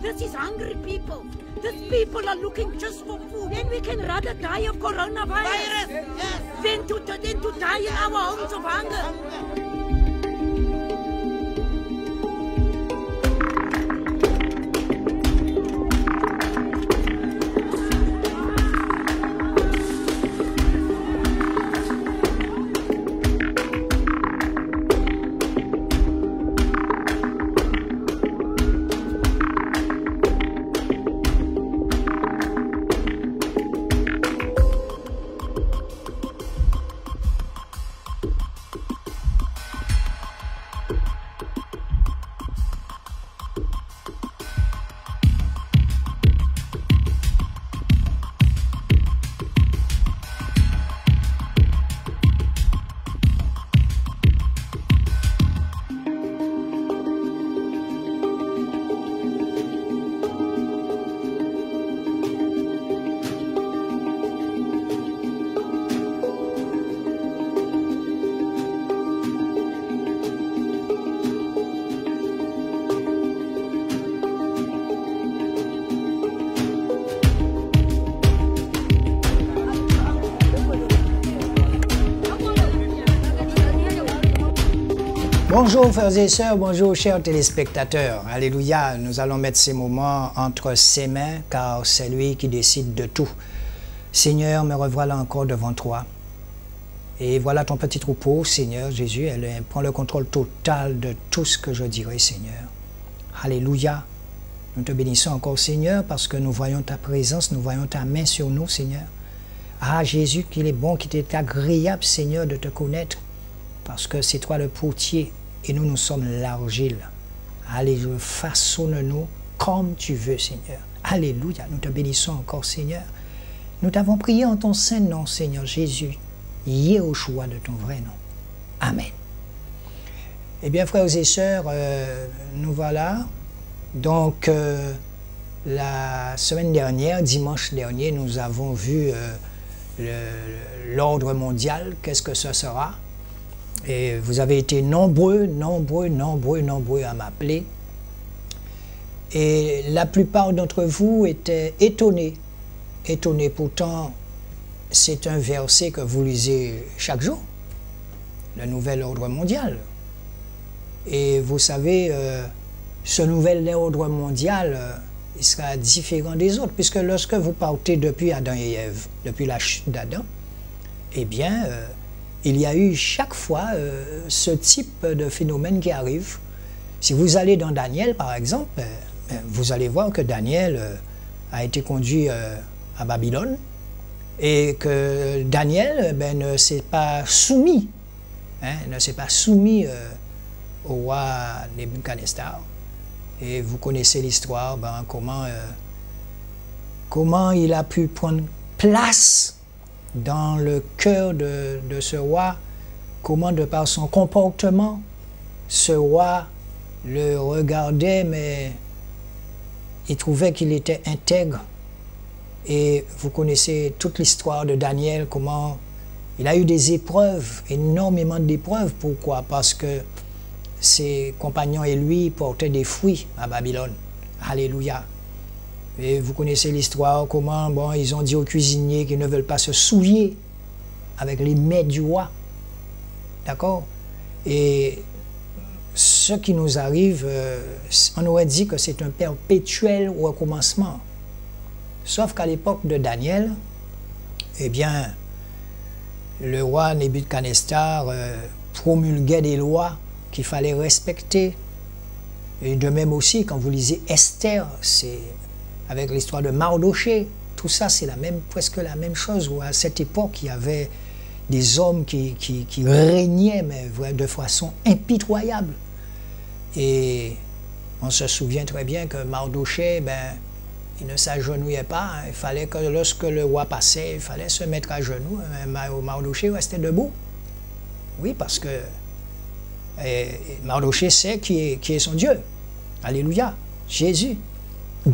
This is hungry people. These people are looking just for food. And we can rather die of coronavirus than to die in our homes of hunger. Bonjour frères et sœurs, bonjour chers téléspectateurs. Alléluia, nous allons mettre ces moments entre ses mains car c'est lui qui décide de tout. Seigneur, me revoilà encore devant toi. Et voilà ton petit troupeau, Seigneur Jésus, elle prend le contrôle total de tout ce que je dirai, Seigneur. Alléluia, nous te bénissons encore, Seigneur, parce que nous voyons ta présence, nous voyons ta main sur nous, Seigneur. Ah Jésus, qu'il est bon, qu'il est agréable, Seigneur, de te connaître, parce que c'est toi le potier. Et nous, nous sommes l'argile. Allez, façonne-nous comme tu veux, Seigneur. Alléluia. Nous te bénissons encore, Seigneur. Nous t'avons prié en ton saint nom, Seigneur Jésus. Yehoshua de ton vrai nom. Amen. Eh bien, frères et sœurs, nous voilà. Donc, la semaine dernière, dimanche dernier, nous avons vu l'ordre mondial. Qu'est-ce que ce sera? Et vous avez été nombreux à m'appeler. Et la plupart d'entre vous étaient étonnés. Étonnés, pourtant, c'est un verset que vous lisez chaque jour. Le nouvel ordre mondial. Et vous savez, ce nouvel ordre mondial, il sera différent des autres. Puisque lorsque vous partez depuis Adam et Ève, depuis la chute d'Adam, eh bien... il y a eu chaque fois ce type de phénomène qui arrive. Si vous allez dans Daniel, par exemple, vous allez voir que Daniel a été conduit à Babylone et que Daniel ne s'est pas soumis, au roi Nebuchadnezzar. Et vous connaissez l'histoire, comment il a pu prendre place dans le cœur de ce roi, comment de par son comportement, ce roi le regardait, mais il trouvait qu'il était intègre. Et vous connaissez toute l'histoire de Daniel, comment il a eu des épreuves, énormément d'épreuves. Pourquoi? Parce que ses compagnons et lui portaient des fruits à Babylone. Alléluia. Et vous connaissez l'histoire, comment ils ont dit aux cuisiniers qu'ils ne veulent pas se souiller avec les mets du roi. D'accord? Et ce qui nous arrive, on aurait dit que c'est un perpétuel recommencement. Sauf qu'à l'époque de Daniel, eh bien, le roi Nebuchadnezzar promulguait des lois qu'il fallait respecter. Et de même aussi, quand vous lisez Esther, c'est... avec l'histoire de Mardoché, tout ça c'est presque la même chose, où à cette époque il y avait des hommes qui régnaient mais de façon impitoyable. Et on se souvient très bien que Mardoché, il ne s'agenouillait pas, il fallait que lorsque le roi passait, il fallait se mettre à genoux, Mardoché restait debout. Oui, parce que Mardoché sait qui est son Dieu. Alléluia, Jésus.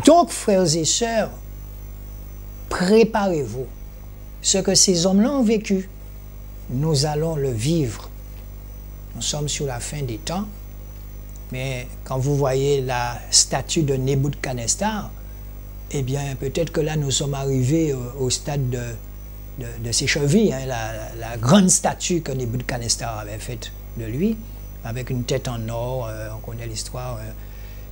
Donc, frères et sœurs, préparez-vous. Ce que ces hommes-là ont vécu, nous allons le vivre. Nous sommes sur la fin des temps. Mais quand vous voyez la statue de Nebuchadnezzar, eh bien, peut-être que là, nous sommes arrivés au stade de ses chevilles, hein, la grande statue que Nebuchadnezzar avait faite de lui, avec une tête en or, on connaît l'histoire,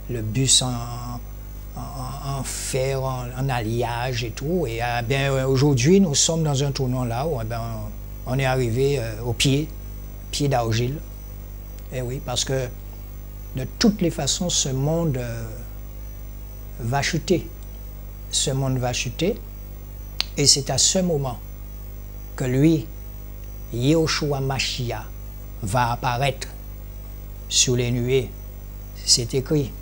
le bus en fer, en alliage et tout. Et bien, aujourd'hui, nous sommes dans un tournant là où on est arrivé au pied d'argile. Et oui, parce que de toutes les façons, ce monde va chuter. Ce monde va chuter. Et c'est à ce moment que lui, Yehoshua Mashiach, va apparaître sur les nuées. C'est écrit.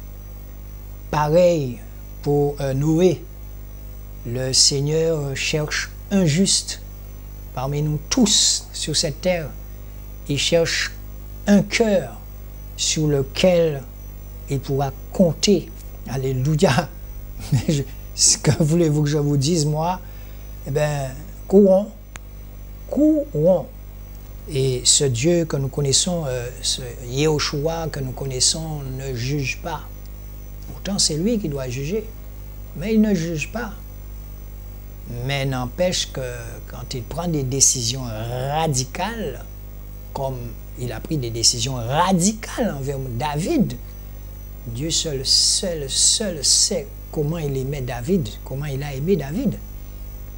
Pareil pour Noé. Le Seigneur cherche un juste parmi nous tous sur cette terre. Il cherche un cœur sur lequel il pourra compter. Alléluia. Que voulez-vous que je vous dise, moi? Eh bien, courons. Et ce Dieu que nous connaissons, ce Yehoshua que nous connaissons, ne juge pas. Pourtant, c'est lui qui doit juger. Mais il ne juge pas. Mais n'empêche que quand il prend des décisions radicales, comme il a pris des décisions radicales envers David, Dieu seul sait comment il aimait David, comment il a aimé David.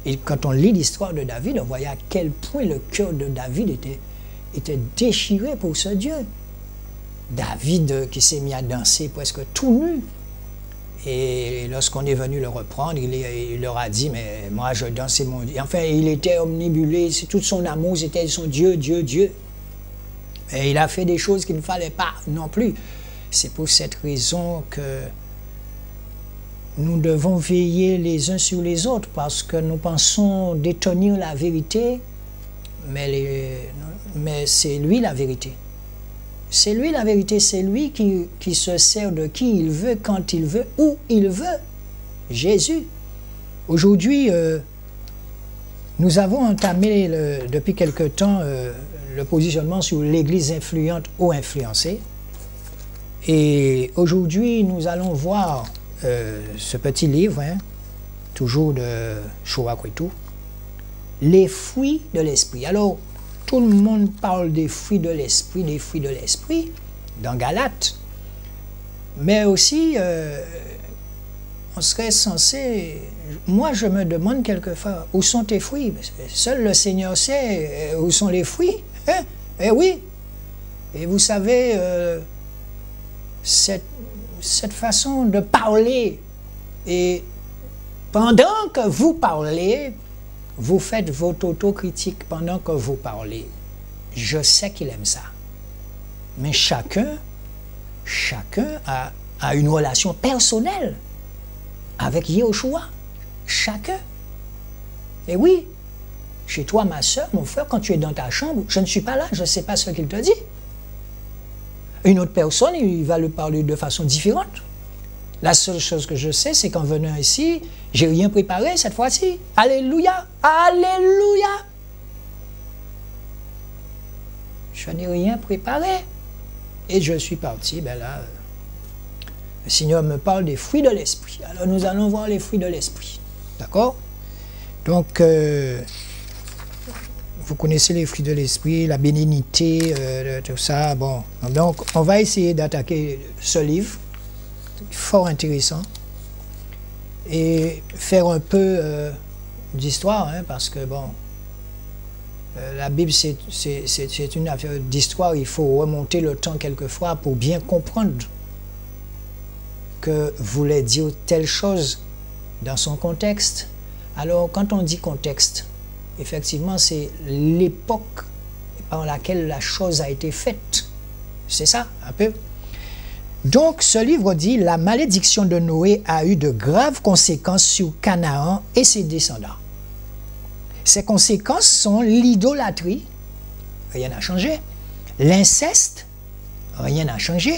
Et quand on lit l'histoire de David, on voyait à quel point le cœur de David était déchiré pour ce Dieu. David qui s'est mis à danser presque tout nu. Et lorsqu'on est venu le reprendre, il leur a dit, mais moi je dansais mon Dieu. Enfin, il était omnibulé, tout son amour, c'était son Dieu, Dieu, Dieu. Et il a fait des choses qu'il ne fallait pas non plus. C'est pour cette raison que nous devons veiller les uns sur les autres, parce que nous pensons détenir la vérité, mais c'est lui la vérité. C'est lui la vérité, c'est lui qui se sert de qui il veut, quand il veut, où il veut. Jésus. Aujourd'hui, nous avons entamé depuis quelque temps le positionnement sur l'Église influente ou influencée. Et aujourd'hui, nous allons voir ce petit livre, hein, toujours de Shoah Kwetu, les fruits de l'esprit. Alors, tout le monde parle des fruits de l'esprit, dans Galates. Mais aussi, on serait censé... Moi, je me demande quelquefois, où sont tes fruits? Seul le Seigneur sait où sont les fruits. Hein? Eh oui. Et vous savez, cette façon de parler, et pendant que vous parlez, vous faites votre autocritique pendant que vous parlez. Je sais qu'il aime ça. Mais chacun a une relation personnelle avec Yehoshua. Chacun. Et oui, chez toi, ma soeur, mon frère, quand tu es dans ta chambre, je ne suis pas là, je ne sais pas ce qu'il te dit. Une autre personne, il va le parler de façon différente. La seule chose que je sais, c'est qu'en venant ici, j'ai rien préparé cette fois-ci. Alléluia! Alléluia! Je n'ai rien préparé. Et je suis parti, ben là, le Seigneur me parle des fruits de l'esprit. Alors nous allons voir les fruits de l'esprit. D'accord? Donc, vous connaissez les fruits de l'esprit, la bénignité, tout ça. Bon, donc on va essayer d'attaquer ce livre, fort intéressant, et faire un peu d'histoire, hein, parce que bon, la Bible c'est une affaire d'histoire. Il faut remonter le temps quelquefois pour bien comprendre que voulait dire telle chose dans son contexte. Alors quand on dit contexte, effectivement c'est l'époque par laquelle la chose a été faite. C'est ça un peu. Donc, ce livre dit « La malédiction de Noé a eu de graves conséquences sur Canaan et ses descendants. » Ces conséquences sont l'idolâtrie, rien n'a changé, l'inceste, rien n'a changé,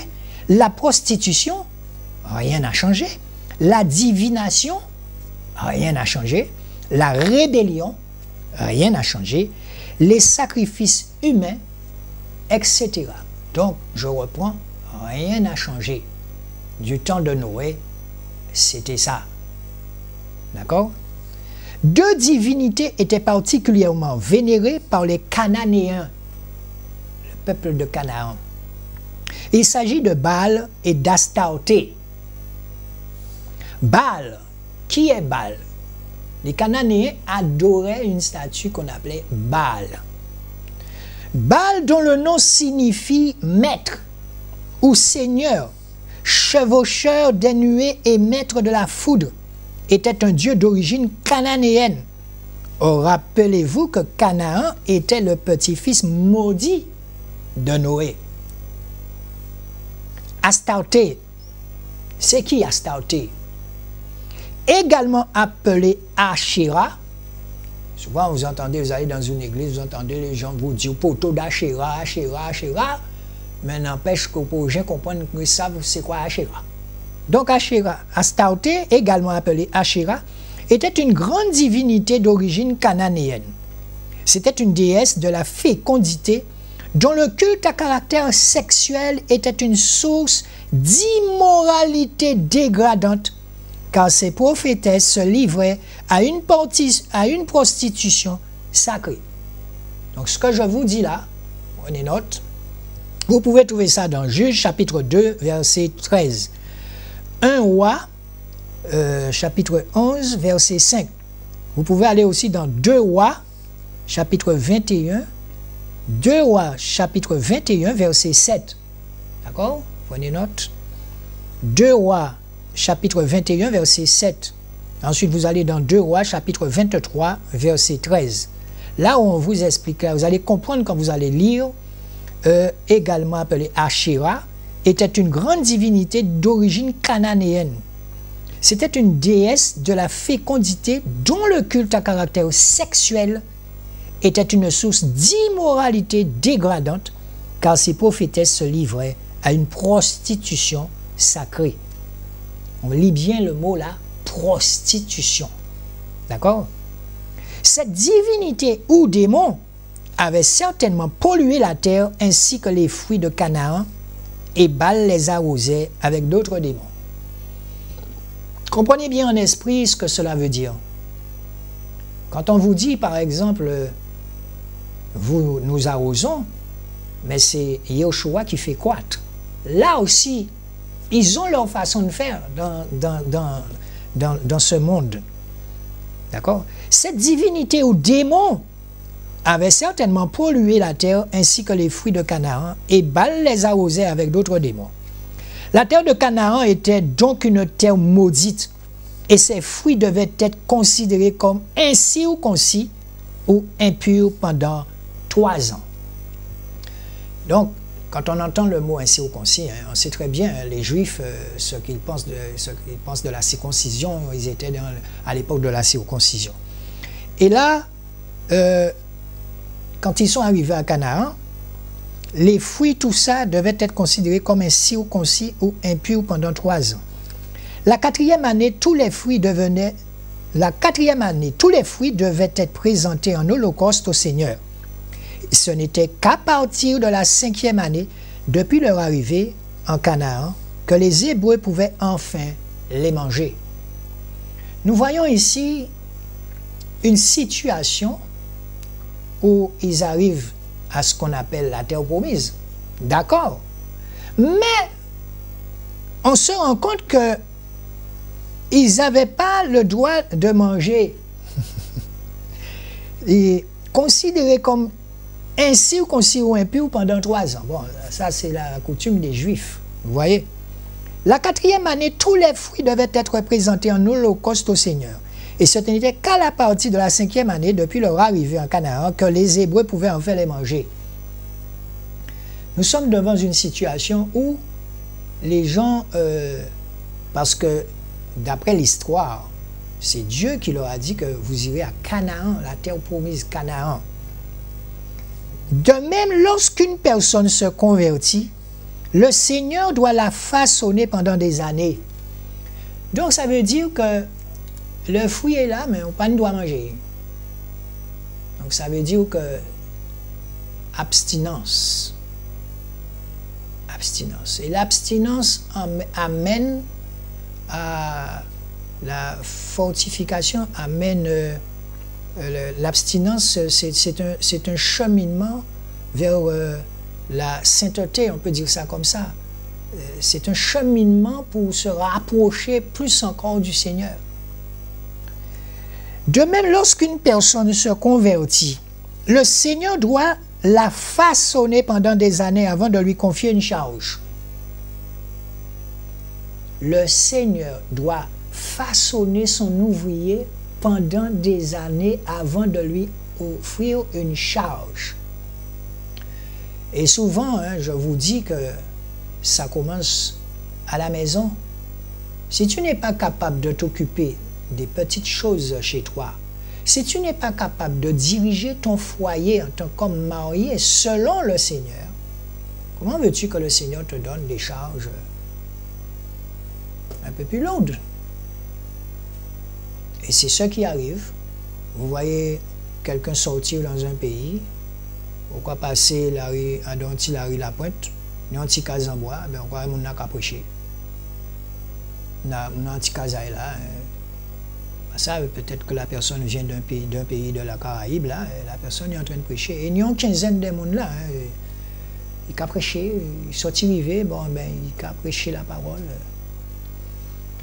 la prostitution, rien n'a changé, la divination, rien n'a changé, la rébellion, rien n'a changé, les sacrifices humains, etc. Donc, je reprends, Rien n'a changé. Du temps de Noé, c'était ça. D'accord? Deux divinités étaient particulièrement vénérées par les Cananéens, le peuple de Canaan. Il s'agit de Baal et d'Astarté. Baal, qui est Baal? Les Cananéens adoraient une statue qu'on appelait Baal. Baal, dont le nom signifie maître ou seigneur, chevaucheur des nuées et maître de la foudre, était un dieu d'origine cananéenne. Or, rappelez-vous que Canaan était le petit-fils maudit de Noé. Astarté, c'est qui Astarté? Également appelé Ashéra. Souvent, vous entendez, vous allez dans une église, vous entendez les gens vous dire poteau d'Ashéra, Ashéra, Ashéra. Mais n'empêche que pour les gens comprennent que ça, c'est quoi Ashéra. Donc Ashéra, Astarté, également appelée Ashéra, était une grande divinité d'origine cananéenne. C'était une déesse de la fécondité dont le culte à caractère sexuel était une source d'immoralité dégradante, car ces prophétesses se livraient à une prostitution sacrée. Donc ce que je vous dis là, prenez note, vous pouvez trouver ça dans Juge chapitre 2, verset 13. 1 Roi, chapitre 11, verset 5. Vous pouvez aller aussi dans 2 Rois, chapitre 21. 2 Rois, chapitre 21, verset 7. D'accord? Prenez note. 2 Rois, chapitre 21, verset 7. Ensuite, vous allez dans 2 Rois, chapitre 23, verset 13. Là où on vous explique, vous allez comprendre quand vous allez lire, également appelée Ashéra, était une grande divinité d'origine cananéenne. C'était une déesse de la fécondité dont le culte à caractère sexuel était une source d'immoralité dégradante, car ces prophétesses se livraient à une prostitution sacrée. On lit bien le mot là, prostitution. D'accord? Cette divinité ou démon avait certainement pollué la terre ainsi que les fruits de Canaan, et Baal les arrosait avec d'autres démons. Comprenez bien en esprit ce que cela veut dire. Quand on vous dit, par exemple, nous arrosons, mais c'est Yahushua qui fait croître. Là aussi, ils ont leur façon de faire dans ce monde. D'accord? Cette divinité ou démon avait certainement pollué la terre ainsi que les fruits de Canaan, et Baal les arrosait avec d'autres démons. La terre de Canaan était donc une terre maudite, et ses fruits devaient être considérés comme incirconcis ou impurs pendant 3 ans. Donc, quand on entend le mot incirconcis, on sait très bien, les Juifs, ce qu'ils pensent de la circoncision, ils étaient à l'époque de la circoncision. Et là, quand ils sont arrivés à Canaan, les fruits, tout ça, devaient être considérés comme incirconcis ou impurs pendant 3 ans. La quatrième année, tous les fruits devaient être présentés en holocauste au Seigneur. Ce n'était qu'à partir de la 5e année, depuis leur arrivée en Canaan, que les Hébreux pouvaient enfin les manger. Nous voyons ici une situation où ils arrivent à ce qu'on appelle la terre promise. D'accord. Mais on se rend compte que ils n'avaient pas le droit de manger. Et considérés comme incirconcis ou impurs pendant 3 ans. Bon, ça c'est la coutume des Juifs. Vous voyez? La 4e année, tous les fruits devaient être présentés en holocauste au Seigneur. Et ce n'était qu'à la partie de la 5e année, depuis leur arrivée en Canaan, que les Hébreux pouvaient enfin les manger. Nous sommes devant une situation où les gens, parce que d'après l'histoire, c'est Dieu qui leur a dit que vous irez à Canaan, la terre promise, Canaan. De même, lorsqu'une personne se convertit, le Seigneur doit la façonner pendant des années. Donc ça veut dire que le fruit est là, mais on ne doit manger. Donc ça veut dire que abstinence. l'abstinence. Et l'abstinence amène à la fortification, amène l'abstinence, c'est un cheminement vers la sainteté, on peut dire ça comme ça. C'est un cheminement pour se rapprocher plus encore du Seigneur. De même, lorsqu'une personne se convertit, le Seigneur doit la façonner pendant des années avant de lui confier une charge. Le Seigneur doit façonner son ouvrier pendant des années avant de lui offrir une charge. Et souvent, je vous dis que ça commence à la maison. Si tu n'es pas capable de t'occuper des petites choses chez toi, si tu n'es pas capable de diriger ton foyer en tant qu'homme marié selon le Seigneur, comment veux-tu que le Seigneur te donne des charges un peu plus lourdes? Et c'est ce qui arrive. Vous voyez quelqu'un sortir dans un pays, pourquoi passer la rue, la rue La Pointe, un petit cas en bois, ben on croit qu'on n'a qu'à prêcher. On a un petit cas là. Ça, peut-être que la personne vient d'un pays de la Caraïbe, là, la personne est en train de prêcher. Et il y a une quinzaine de monde là. Il a prêché, il sorti arrivé, bon, ben, il a prêché la parole.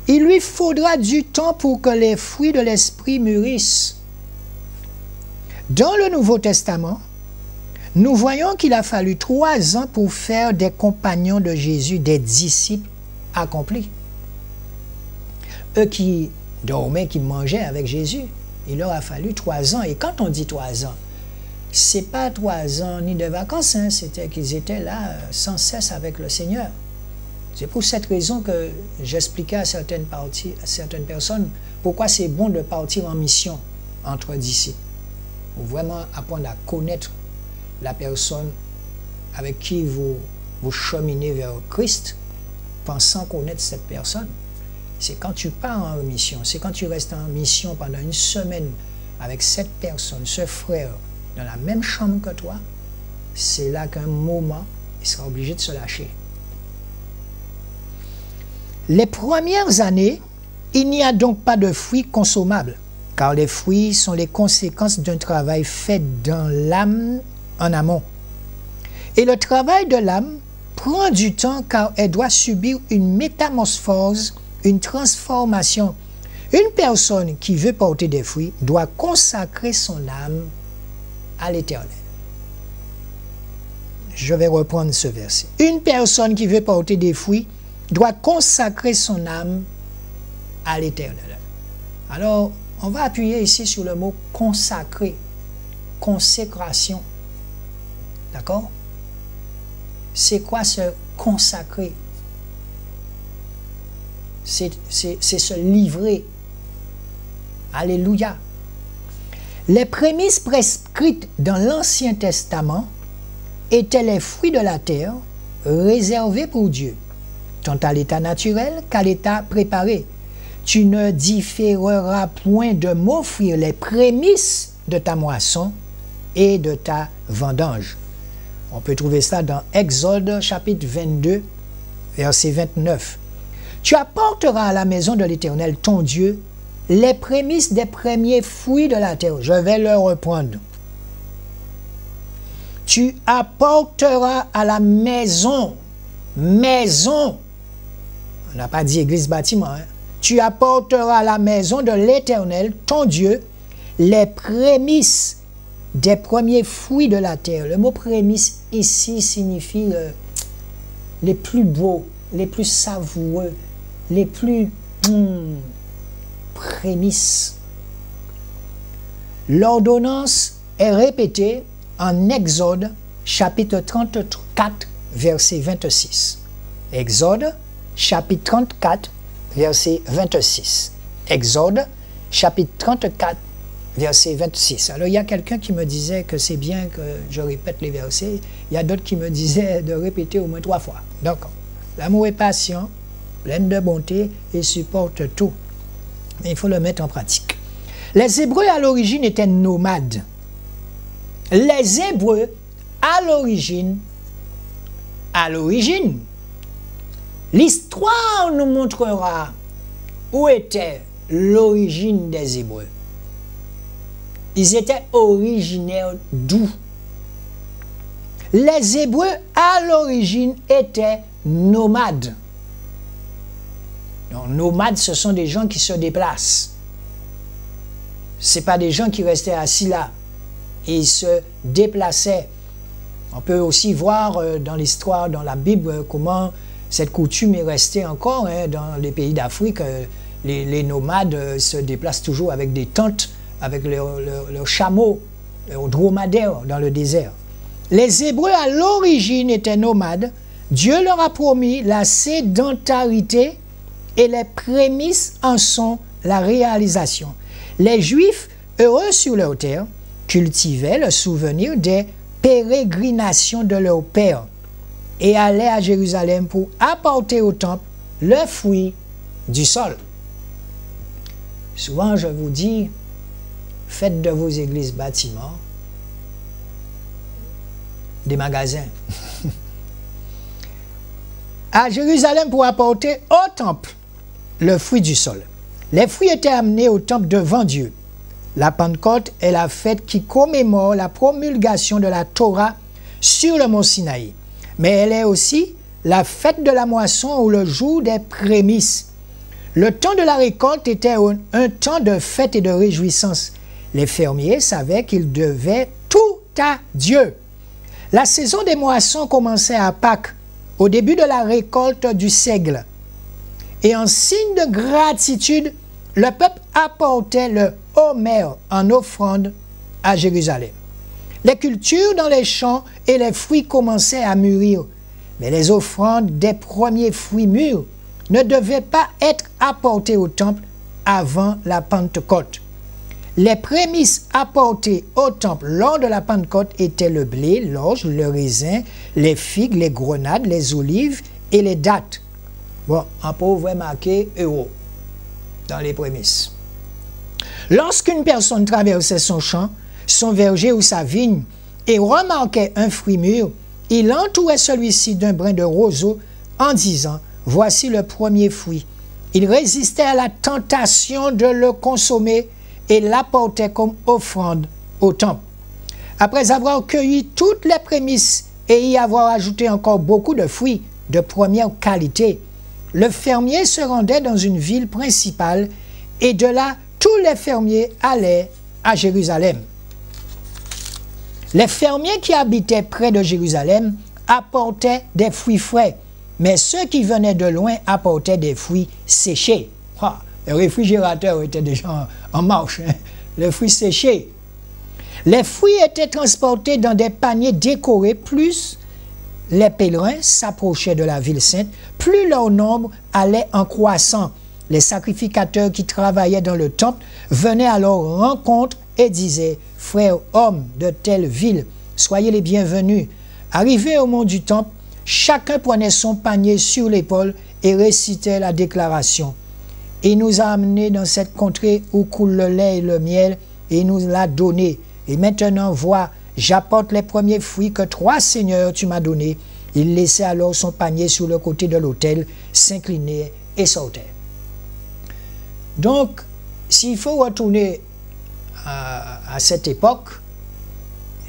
Il lui faudra du temps pour que les fruits de l'esprit mûrissent. Dans le Nouveau Testament, nous voyons qu'il a fallu 3 ans pour faire des compagnons de Jésus, des disciples accomplis. Eux qui dormaient, qui mangeaient avec Jésus, il leur a fallu 3 ans. Et quand on dit 3 ans, c'est pas 3 ans ni de vacances, hein, c'était qu'ils étaient là sans cesse avec le Seigneur. C'est pour cette raison que j'expliquais à certaines personnes pourquoi c'est bon de partir en mission entre disciples. Pour vraiment apprendre à connaître la personne avec qui vous cheminez vers Christ, pensant connaître cette personne. C'est quand tu pars en mission, c'est quand tu restes en mission pendant une semaine avec cette personne, ce frère, dans la même chambre que toi, c'est là qu'un moment, il sera obligé de se lâcher. Les premières années, il n'y a donc pas de fruits consommables, car les fruits sont les conséquences d'un travail fait dans l'âme en amont. Et le travail de l'âme prend du temps car elle doit subir une métamorphose, une transformation. Une personne qui veut porter des fruits doit consacrer son âme à l'Éternel. Je vais reprendre ce verset. Une personne qui veut porter des fruits doit consacrer son âme à l'Éternel. Alors, on va appuyer ici sur le mot consacrer, consécration. D'accord? C'est quoi se consacrer? C'est se livrer. Alléluia. Les prémices prescrites dans l'Ancien Testament étaient les fruits de la terre réservés pour Dieu, tant à l'état naturel qu'à l'état préparé. Tu ne différeras point de m'offrir les prémices de ta moisson et de ta vendange. On peut trouver ça dans Exode chapitre 22, verset 29. Tu apporteras à la maison de l'Éternel, ton Dieu, les prémices des premiers fruits de la terre. Je vais le reprendre. Tu apporteras à la maison, on n'a pas dit église bâtiment, hein. Tu apporteras à la maison de l'Éternel, ton Dieu, les prémices des premiers fruits de la terre. Le mot prémices ici signifie les plus beaux, les plus savoureux, les plus prémices. L'ordonnance est répétée en Exode chapitre 34, verset 26. Exode chapitre 34, verset 26. Exode chapitre 34, verset 26. Alors, il y a quelqu'un qui me disait que c'est bien que je répète les versets. Il y a d'autres qui me disaient de répéter au moins 3 fois. Donc, l'amour est patient, plein de bonté et supporte tout. Mais il faut le mettre en pratique. Les Hébreux, à l'origine, étaient nomades. Les Hébreux, à l'origine, L'histoire nous montrera où était l'origine des Hébreux. Ils étaient originaires d'où? Les Hébreux, à l'origine, étaient nomades. Donc, nomades, ce sont des gens qui se déplacent. Ce n'est pas des gens qui restaient assis là. Ils se déplaçaient. On peut aussi voir dans l'histoire, dans la Bible, comment cette coutume est restée encore dans les pays d'Afrique. Les nomades se déplacent toujours avec des tentes, avec leurs chameaux, leurs dromadaires dans le désert. Les Hébreux, à l'origine, étaient nomades. Dieu leur a promis la sédentarité et les prémices en sont la réalisation. Les Juifs, heureux sur leur terre, cultivaient le souvenir des pérégrinations de leur père et allaient à Jérusalem pour apporter au temple le fruit du sol. Souvent, je vous dis, faites de vos églises bâtiments des magasins. À Jérusalem pour apporter au temple le fruit du sol. Les fruits étaient amenés au temple devant Dieu. La Pentecôte est la fête qui commémore la promulgation de la Torah sur le mont Sinaï. Mais elle est aussi la fête de la moisson ou le jour des prémices. Le temps de la récolte était un temps de fête et de réjouissance. Les fermiers savaient qu'ils devaient tout à Dieu. La saison des moissons commençait à Pâques, au début de la récolte du seigle. Et en signe de gratitude, le peuple apportait le homer en offrande à Jérusalem. Les cultures dans les champs et les fruits commençaient à mûrir, mais les offrandes des premiers fruits mûrs ne devaient pas être apportées au temple avant la Pentecôte. Les prémices apportées au temple lors de la Pentecôte étaient le blé, l'orge, le raisin, les figues, les grenades, les olives et les dattes. Bon, on peut marquer euro dans les prémices. Lorsqu'une personne traversait son champ, son verger ou sa vigne et remarquait un fruit mûr, il entourait celui-ci d'un brin de roseau en disant « Voici le premier fruit ». Il résistait à la tentation de le consommer et l'apportait comme offrande au temple. Après avoir cueilli toutes les prémices et y avoir ajouté encore beaucoup de fruits de première qualité, le fermier se rendait dans une ville principale et de là, tous les fermiers allaient à Jérusalem. Les fermiers qui habitaient près de Jérusalem apportaient des fruits frais, mais ceux qui venaient de loin apportaient des fruits séchés. Le réfrigérateur était déjà en marche, les fruits séchés. Les fruits étaient transportés dans des paniers décorés, plus les pèlerins s'approchaient de la ville sainte, plus leur nombre allait en croissant. Les sacrificateurs qui travaillaient dans le temple venaient à leur rencontre et disaient « Frères hommes de telle ville, soyez les bienvenus. » Arrivés au mont du temple, chacun prenait son panier sur l'épaule et récitait la déclaration. « Il nous a amenés dans cette contrée où coule le lait et le miel, et il nous l'a donné. Et maintenant, vois, j'apporte les premiers fruits que toi, Seigneur, tu m'as donnés. » Il laissait alors son panier sur le côté de l'autel, s'inclinait et sortait. Donc, s'il faut retourner à cette époque,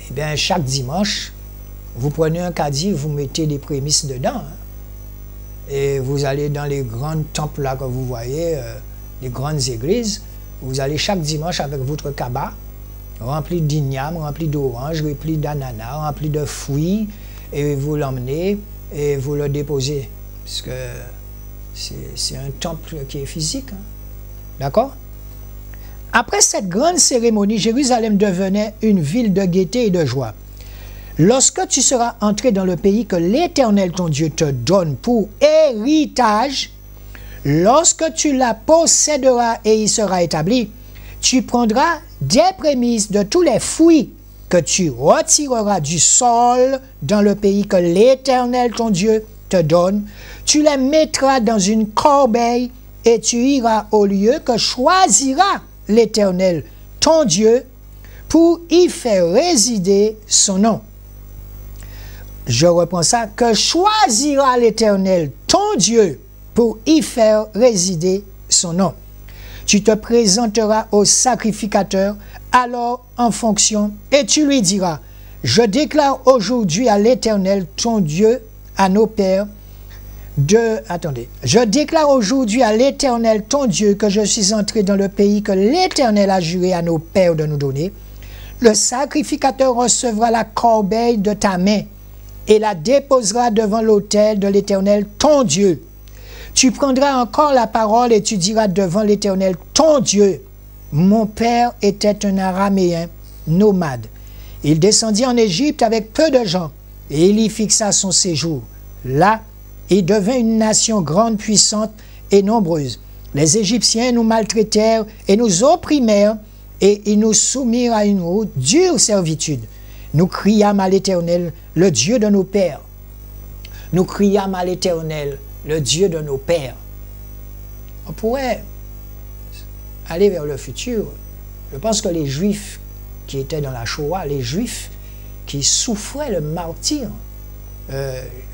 eh bien, chaque dimanche, vous prenez un caddie, vous mettez des prémices dedans, et vous allez dans les grands temples là que vous voyez, les grandes églises, vous allez chaque dimanche avec votre cabas, rempli d'igname, rempli d'oranges, rempli d'ananas, rempli de fruits, et vous l'emmenez et vous le déposez, parce que c'est un temple qui est physique. D'accord? Après cette grande cérémonie, Jérusalem devenait une ville de gaieté et de joie. Lorsque tu seras entré dans le pays que l'Éternel ton Dieu te donne pour héritage, lorsque tu la posséderas et y seras établi, tu prendras des prémices de tous les fruits que tu retireras du sol dans le pays que l'Éternel ton Dieu te donne. Tu les mettras dans une corbeille et tu iras au lieu que choisira l'Éternel ton Dieu pour y faire résider son nom. je reprends ça, que choisira l'Éternel, ton Dieu, pour y faire résider son nom. Tu te présenteras au sacrificateur, alors en fonction, et tu lui diras, je déclare aujourd'hui à l'Éternel, ton Dieu, à nos pères, je déclare aujourd'hui à l'Éternel, ton Dieu, que je suis entré dans le pays que l'Éternel a juré à nos pères de nous donner. Le sacrificateur recevra la corbeille de ta main et la déposera devant l'autel de l'Éternel, ton Dieu. Tu prendras encore la parole et tu diras devant l'Éternel, ton Dieu, mon père était un Araméen nomade. Il descendit en Égypte avec peu de gens et il y fixa son séjour. Là, il devint une nation grande, puissante et nombreuse. Les Égyptiens nous maltraitèrent et nous opprimèrent et ils nous soumirent à une dure servitude. Nous criâmes à l'Éternel, le Dieu de nos pères. Nous criâmes à l'Éternel, le Dieu de nos pères. On pourrait aller vers le futur. Je pense que les Juifs qui étaient dans la Shoah, les Juifs qui souffraient le martyre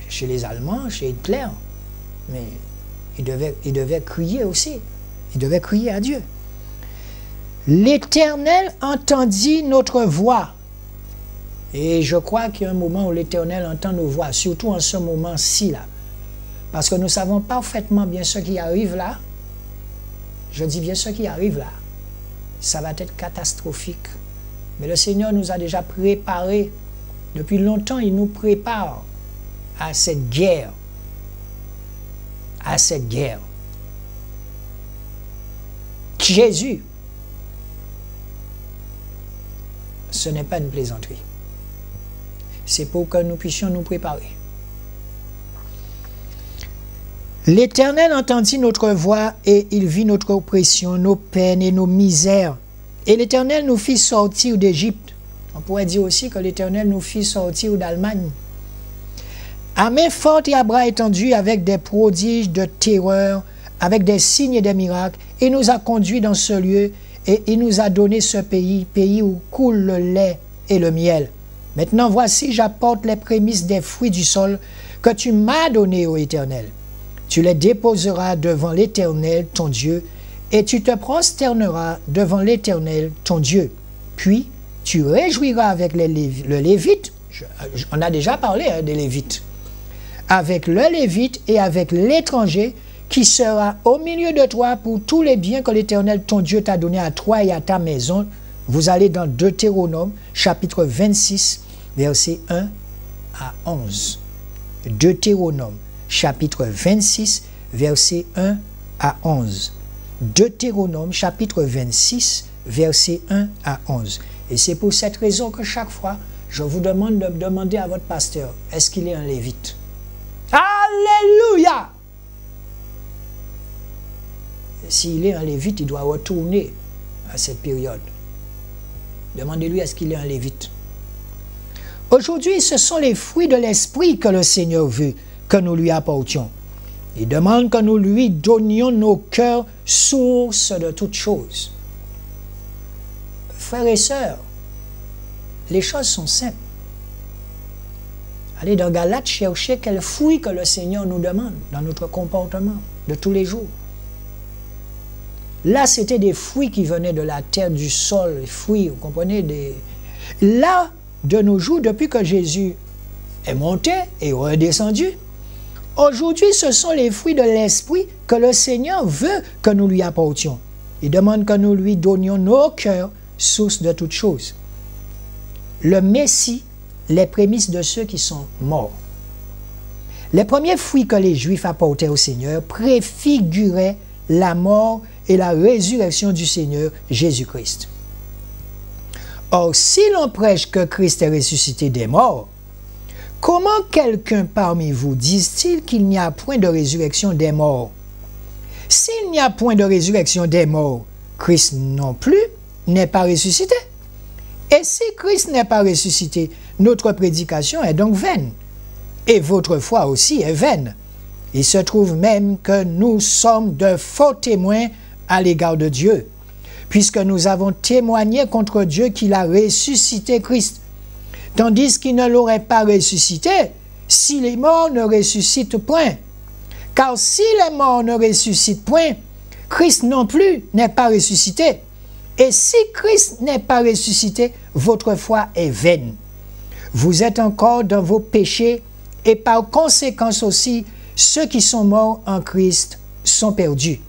chez les Allemands, chez Hitler, mais ils devaient crier aussi. Ils devaient crier à Dieu. L'Éternel entendit notre voix. Et je crois qu'il y a un moment où l'Éternel entend nos voix, surtout en ce moment-ci là. Parce que nous savons parfaitement bien ce qui arrive là. Je dis bien ce qui arrive là. Ça va être catastrophique. Mais le Seigneur nous a déjà préparés. Depuis longtemps, il nous prépare à cette guerre. À cette guerre. Jésus, ce n'est pas une plaisanterie. C'est pour que nous puissions nous préparer. L'Éternel entendit notre voix et il vit notre oppression, nos peines et nos misères. Et l'Éternel nous fit sortir d'Égypte. On pourrait dire aussi que l'Éternel nous fit sortir d'Allemagne. À main forte et à bras étendus, avec des prodiges de terreur, avec des signes et des miracles, il nous a conduits dans ce lieu et il nous a donné ce pays, pays où coule le lait et le miel. Maintenant, voici, j'apporte les prémices des fruits du sol que tu m'as donnés, ô Éternel. Tu les déposeras devant l'Éternel, ton Dieu, et tu te prosterneras devant l'Éternel, ton Dieu. Puis, tu réjouiras avec le Lévite, on a déjà parlé des Lévites, avec le Lévite et avec l'étranger qui sera au milieu de toi pour tous les biens que l'Éternel, ton Dieu, t'a donné à toi et à ta maison. Vous allez dans Deutéronome, chapitre 26, versets 1 à 11. Deutéronome, chapitre 26, versets 1 à 11. Deutéronome, chapitre 26, versets 1 à 11. Et c'est pour cette raison que chaque fois, je vous demande de demander à votre pasteur, est-ce qu'il est un Lévite? Alléluia! S'il est un Lévite, il doit retourner à cette période. Demandez-lui, est-ce qu'il est un Lévite? Aujourd'hui, ce sont les fruits de l'esprit que le Seigneur veut que nous lui apportions. Il demande que nous lui donnions nos cœurs source de toutes choses. Frères et sœurs, les choses sont simples. Allez dans Galates chercher quels fruits que le Seigneur nous demande dans notre comportement de tous les jours. Là, c'était des fruits qui venaient de la terre, du sol, les fruits, vous comprenez? Là, de nos jours, depuis que Jésus est monté et redescendu, aujourd'hui, ce sont les fruits de l'esprit que le Seigneur veut que nous lui apportions. Il demande que nous lui donnions nos cœurs, source de toutes choses. Le Messie, les prémices de ceux qui sont morts. Les premiers fruits que les Juifs apportaient au Seigneur préfiguraient la mort et la résurrection du Seigneur Jésus-Christ. Or, si l'on prêche que Christ est ressuscité des morts, comment quelqu'un parmi vous dise-t-il qu'il n'y a point de résurrection des morts? S'il n'y a point de résurrection des morts, Christ non plus n'est pas ressuscité. Et si Christ n'est pas ressuscité, notre prédication est donc vaine. Et votre foi aussi est vaine. Il se trouve même que nous sommes de faux témoins à l'égard de Dieu, puisque nous avons témoigné contre Dieu qu'il a ressuscité Christ. Tandis qu'il ne l'aurait pas ressuscité, si les morts ne ressuscitent point. Car si les morts ne ressuscitent point, Christ non plus n'est pas ressuscité. Et si Christ n'est pas ressuscité, votre foi est vaine. Vous êtes encore dans vos péchés et par conséquence aussi, ceux qui sont morts en Christ sont perdus.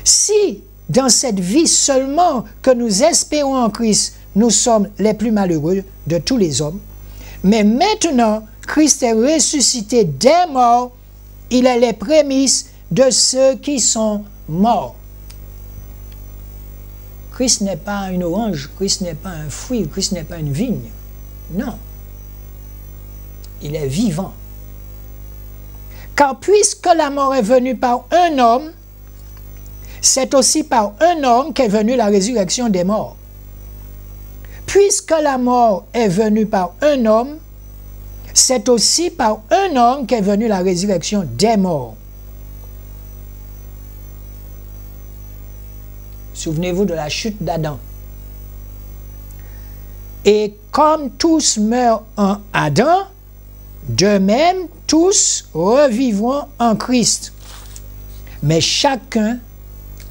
Si dans cette vie seulement que nous espérons en Christ, nous sommes les plus malheureux de tous les hommes, mais maintenant, Christ est ressuscité des morts, il est les prémices de ceux qui sont morts. Christ n'est pas une orange, Christ n'est pas un fruit, Christ n'est pas une vigne. Non. Il est vivant. Car puisque la mort est venue par un homme, c'est aussi par un homme qu'est venue la résurrection des morts. Puisque la mort est venue par un homme, c'est aussi par un homme qu'est venue la résurrection des morts. Souvenez-vous de la chute d'Adam. Et comme tous meurent en Adam, de même tous revivront en Christ, mais chacun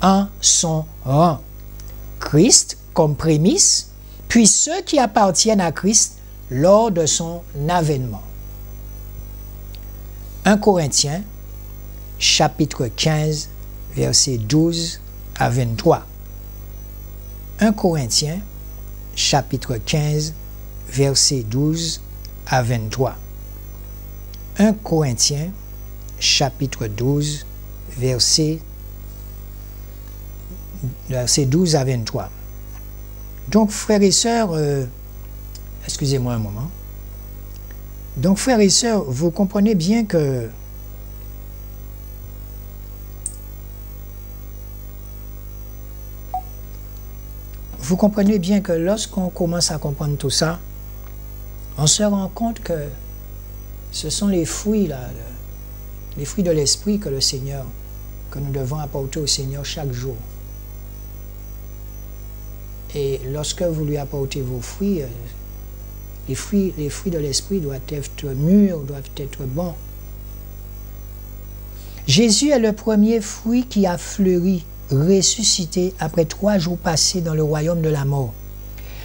en son rang. Christ comme prémisse, puis ceux qui appartiennent à Christ lors de son avènement. 1 Corinthiens, chapitre 15, versets 12 à 23. 1 Corinthiens, chapitre 15, versets 12 à 23. 1 Corinthiens, chapitre 12, versets 12 à 23. Donc, frères et sœurs, excusez-moi un moment. Donc, frères et sœurs, vous comprenez bien que lorsqu'on commence à comprendre tout ça, on se rend compte que ce sont les fruits, là, les fruits de l'esprit que nous devons apporter au Seigneur chaque jour. Et lorsque vous lui apportez vos fruits, les fruits de l'esprit doivent être mûrs, doivent être bons. Jésus est le premier fruit qui a fleuri, ressuscité après 3 jours passés dans le royaume de la mort.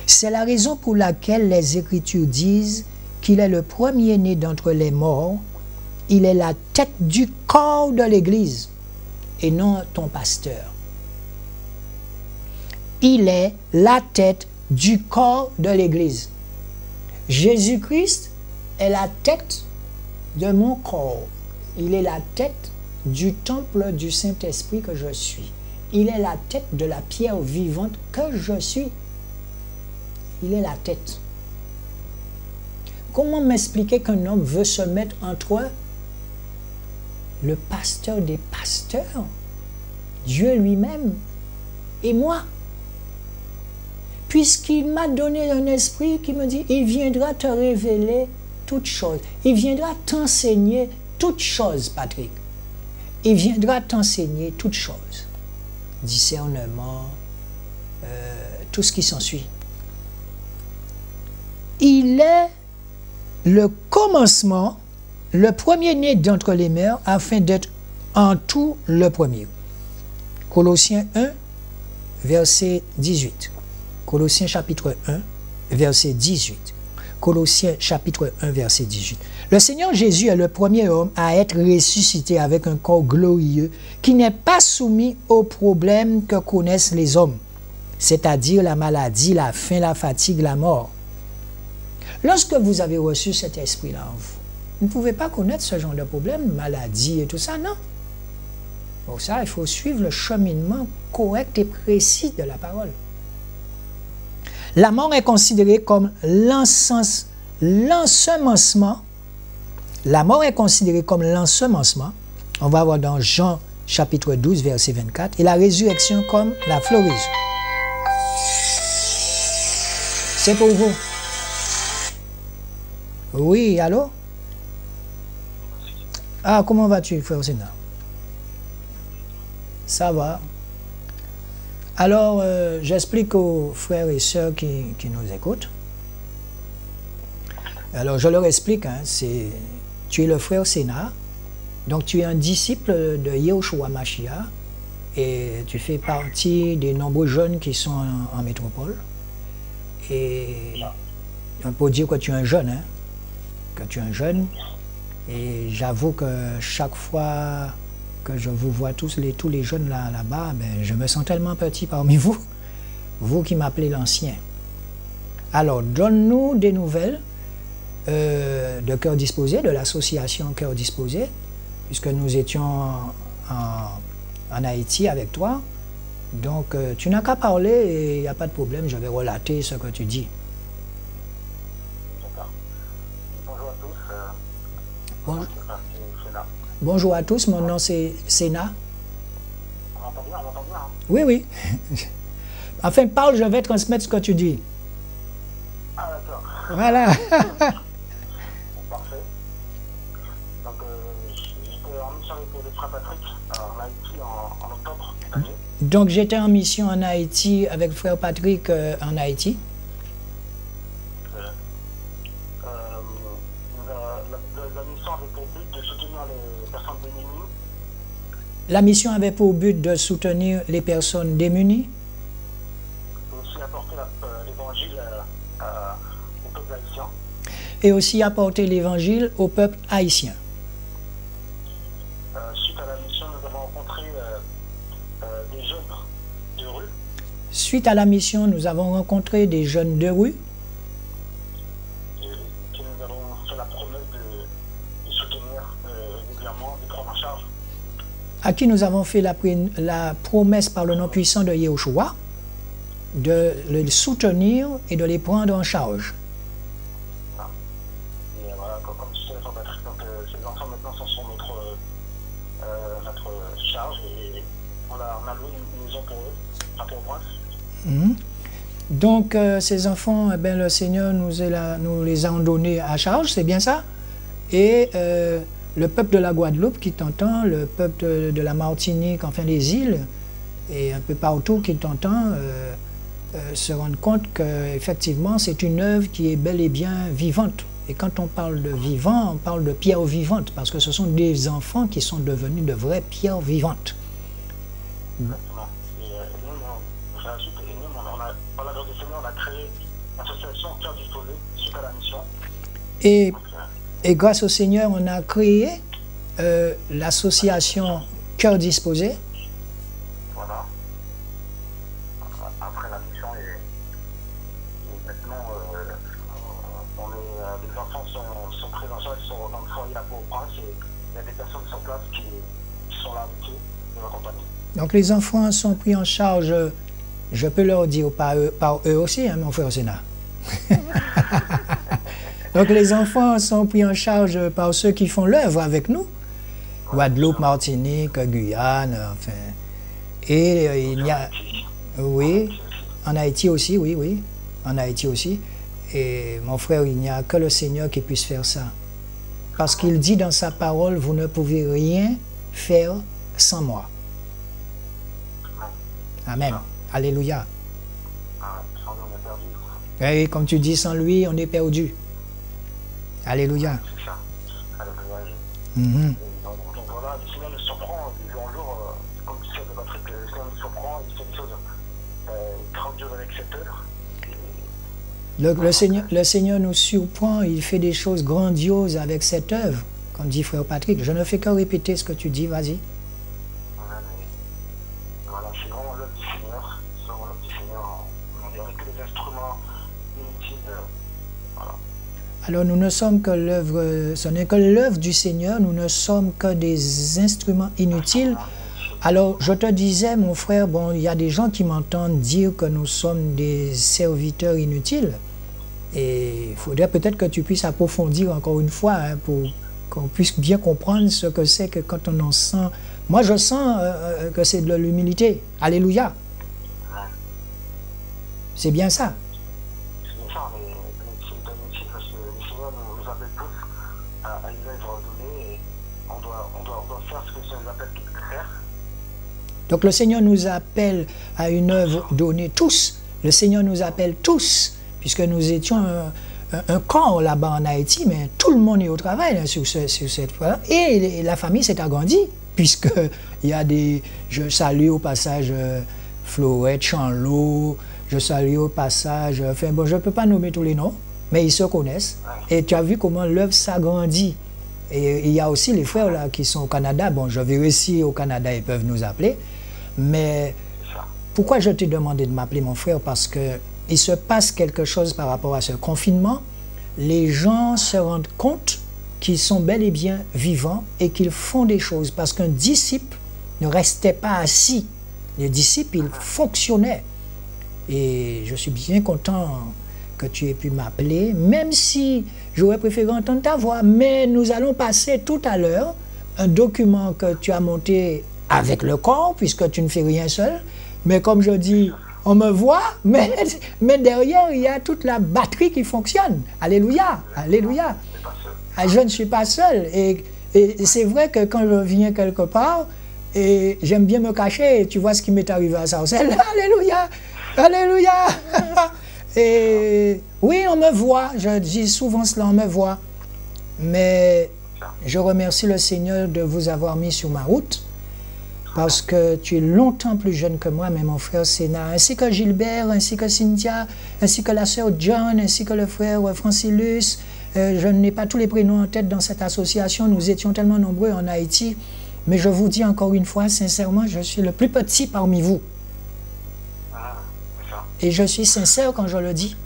C'est la raison pour laquelle les Écritures disent qu'il est le premier-né d'entre les morts, il est la tête du corps de l'Église et non ton pasteur. Il est la tête du corps de l'Église. Jésus-Christ est la tête de mon corps. Il est la tête du temple du Saint-Esprit que je suis. Il est la tête de la pierre vivante que je suis. Il est la tête. Comment m'expliquer qu'un homme veut se mettre entre le pasteur des pasteurs, Dieu lui-même, et moi? Puisqu'il m'a donné un esprit qui me dit, il viendra te révéler toutes choses. Il viendra t'enseigner toutes choses, Patrick. Il viendra t'enseigner toutes choses. Discernement, tout ce qui s'ensuit. Il est le commencement, le premier-né d'entre les mères, afin d'être en tout le premier. Colossiens 1, verset 18. Colossiens chapitre 1, verset 18. Colossiens chapitre 1, verset 18. Le Seigneur Jésus est le premier homme à être ressuscité avec un corps glorieux qui n'est pas soumis aux problèmes que connaissent les hommes, c'est-à-dire la maladie, la faim, la fatigue, la mort. Lorsque vous avez reçu cet esprit-là en vous ne pouvez pas connaître ce genre de problème, maladie et tout ça, non. Pour ça, il faut suivre le cheminement correct et précis de la parole. La mort est considérée comme l'ensemencement. La mort est considérée comme l'ensemencement. On va voir dans Jean chapitre 12, verset 24. Et la résurrection comme la floraison. C'est pour vous. Oui, allô? Ah, comment vas-tu, frère Sénat? Ça va. Alors, j'explique aux frères et sœurs qui nous écoutent. Alors, je leur explique, hein, tu es le frère Sénat, donc tu es un disciple de Yehoshua Mashiach et tu fais partie des nombreux jeunes qui sont en métropole. Et on peut dire que tu es un jeune, hein, que tu es un jeune. Et j'avoue que chaque fois que je vous vois tous les jeunes là-bas, ben, je me sens tellement petit parmi vous, vous qui m'appelez l'ancien. Alors, donne-nous des nouvelles de Cœur Disposé, de l'association Cœur Disposé, puisque nous étions en Haïti avec toi. Donc, tu n'as qu'à parler et il n'y a pas de problème, je vais relater ce que tu dis. D'accord. Bonjour à tous. Bon- C'est Sénat. Bonjour à tous, mon nom c'est Sénat. On m'entend bien, hein? Oui, oui. Enfin, parle, je vais transmettre ce que tu dis. Ah, d'accord. Voilà. Bon, parfait. Donc, j'étais en mission avec le frère Patrick en Haïti en octobre cette année. Donc, j'étais en mission en Haïti avec frère Patrick en Haïti. La mission avait pour but de soutenir les personnes démunies, La mission avait pour but de soutenir les personnes démunies et aussi apporter l'évangile au peuple haïtien. et aussi apporter l'évangile au peuple haïtien. Suite à la mission, nous avons rencontré des jeunes de rue Suite à la mission, nous avons rencontré des jeunes de rue qui nous avons fait la promesse de soutenir régulièrement, de prendre en charge. à qui nous avons fait la promesse par le nom puissant de Yehoshua de les soutenir et de les prendre en charge. Et voilà, comme tu sais, Patrick, donc, ces enfants maintenant sont sur notre charge et on a loué une maison pour eux, à Port-au-Prince. Mhm. Donc, ces enfants, eh bien, le Seigneur nous les a donnés à charge, c'est bien ça? Et le peuple de la Guadeloupe qui t'entend, le peuple de la Martinique, enfin les îles, et un peu partout qui t'entend, se rendent compte qu'effectivement, c'est une œuvre qui est bel et bien vivante. Et quand on parle de vivant, on parle de pierres vivantes, parce que ce sont des enfants qui sont devenus de vraies pierres vivantes. Exactement. Et nous, par la suite, par la grâce du Seigneur, on a créé l'association Cœur Disposé suite à la mission. Et, Donc, et grâce au Seigneur, on a créé l'association Cœur Disposé. voilà. Après la mission, et maintenant, les enfants sont pris en charge, ils sont dans le foyer à Port-au-Prince et il y a des personnes sur place qui sont là avec eux, qui nous accompagnent. Donc les enfants sont pris en charge, je peux leur dire par eux aussi, hein, mon frère Sénat. Donc les enfants sont pris en charge par ceux qui font l'œuvre avec nous. Guadeloupe, Martinique, Guyane, enfin. Et il y a... Oui, en Haïti aussi, oui, oui. En Haïti aussi. Et mon frère, il n'y a que le Seigneur qui puisse faire ça. Parce qu'il dit dans sa parole, vous ne pouvez rien faire sans moi. Amen. Alléluia. Sans lui, on est perdu. Et comme tu dis, sans lui, on est perdu. Alléluia. C'est ça. Alléluia. Mhm. Donc voilà, le Seigneur nous surprend du jour en jour, comme tu sais, Patrick, le Seigneur nous surprend, il fait des choses grandioses avec cette œuvre. Le Seigneur nous surprend, il fait des choses grandioses avec cette œuvre. Comme dit frère Patrick, je ne fais que répéter ce que tu dis, vas-y. Voilà, c'est vraiment l'œuvre du Seigneur. C'est vraiment l'œuvre du Seigneur. On dirait que les instruments inutiles. Voilà. Alors nous ne sommes que l'œuvre, ce n'est que l'œuvre du Seigneur, nous ne sommes que des instruments inutiles. Alors je te disais, mon frère, bon, il y a des gens qui m'entendent dire que nous sommes des serviteurs inutiles. Et il faudrait peut-être que tu puisses approfondir encore une fois, hein, pour qu'on puisse bien comprendre ce que c'est que quand on en sent. Moi je sens que c'est de l'humilité. Alléluia. C'est bien ça. C'est bien ça, mais c'est inutile parce que le Seigneur nous appelle tous à une œuvre donnée et on doit faire ce que le Seigneur nous appelle tous de faire. Donc le Seigneur nous appelle à une œuvre donnée tous. Le Seigneur nous appelle tous, puisque nous étions un corps là-bas en Haïti, mais tout le monde est au travail là, sur cette fois. Et la famille s'est agrandie, puisque il y a des... Je salue au passage Florette, Chanlot, je salue au passage... Enfin bon, je ne peux pas nommer tous les noms, mais ils se connaissent. Et tu as vu comment l'œuvre s'agrandit. Et il y a aussi les frères là qui sont au Canada. Bon, je verrai si au Canada ils peuvent nous appeler. Mais pourquoi je t'ai demandé de m'appeler mon frère? Parce qu'il se passe quelque chose par rapport à ce confinement. Les gens se rendent compte qu'ils sont bel et bien vivants et qu'ils font des choses. Parce qu'un disciple ne restait pas assis. Les disciples, ils fonctionnaient. Et je suis bien content que tu aies pu m'appeler, même si j'aurais préféré entendre ta voix. Mais nous allons passer tout à l'heure un document que tu as monté avec le corps, puisque tu ne fais rien seul. Mais comme je dis, on me voit, mais derrière, il y a toute la batterie qui fonctionne. Alléluia, alléluia. Je ne suis pas seul. Et c'est vrai que quand je viens quelque part, et j'aime bien me cacher, tu vois ce qui m'est arrivé à Sarcelles. Alléluia, alléluia. Et oui, on me voit, je dis souvent cela, on me voit. Mais je remercie le Seigneur de vous avoir mis sur ma route, parce que tu es longtemps plus jeune que moi, mais mon frère Sénat, ainsi que Gilbert, ainsi que Cynthia, ainsi que la sœur John, ainsi que le frère Francilus. Je n'ai pas tous les prénoms en tête dans cette association, nous étions tellement nombreux en Haïti. Mais je vous dis encore une fois, sincèrement, je suis le plus petit parmi vous. Et je suis sincère quand je le dis.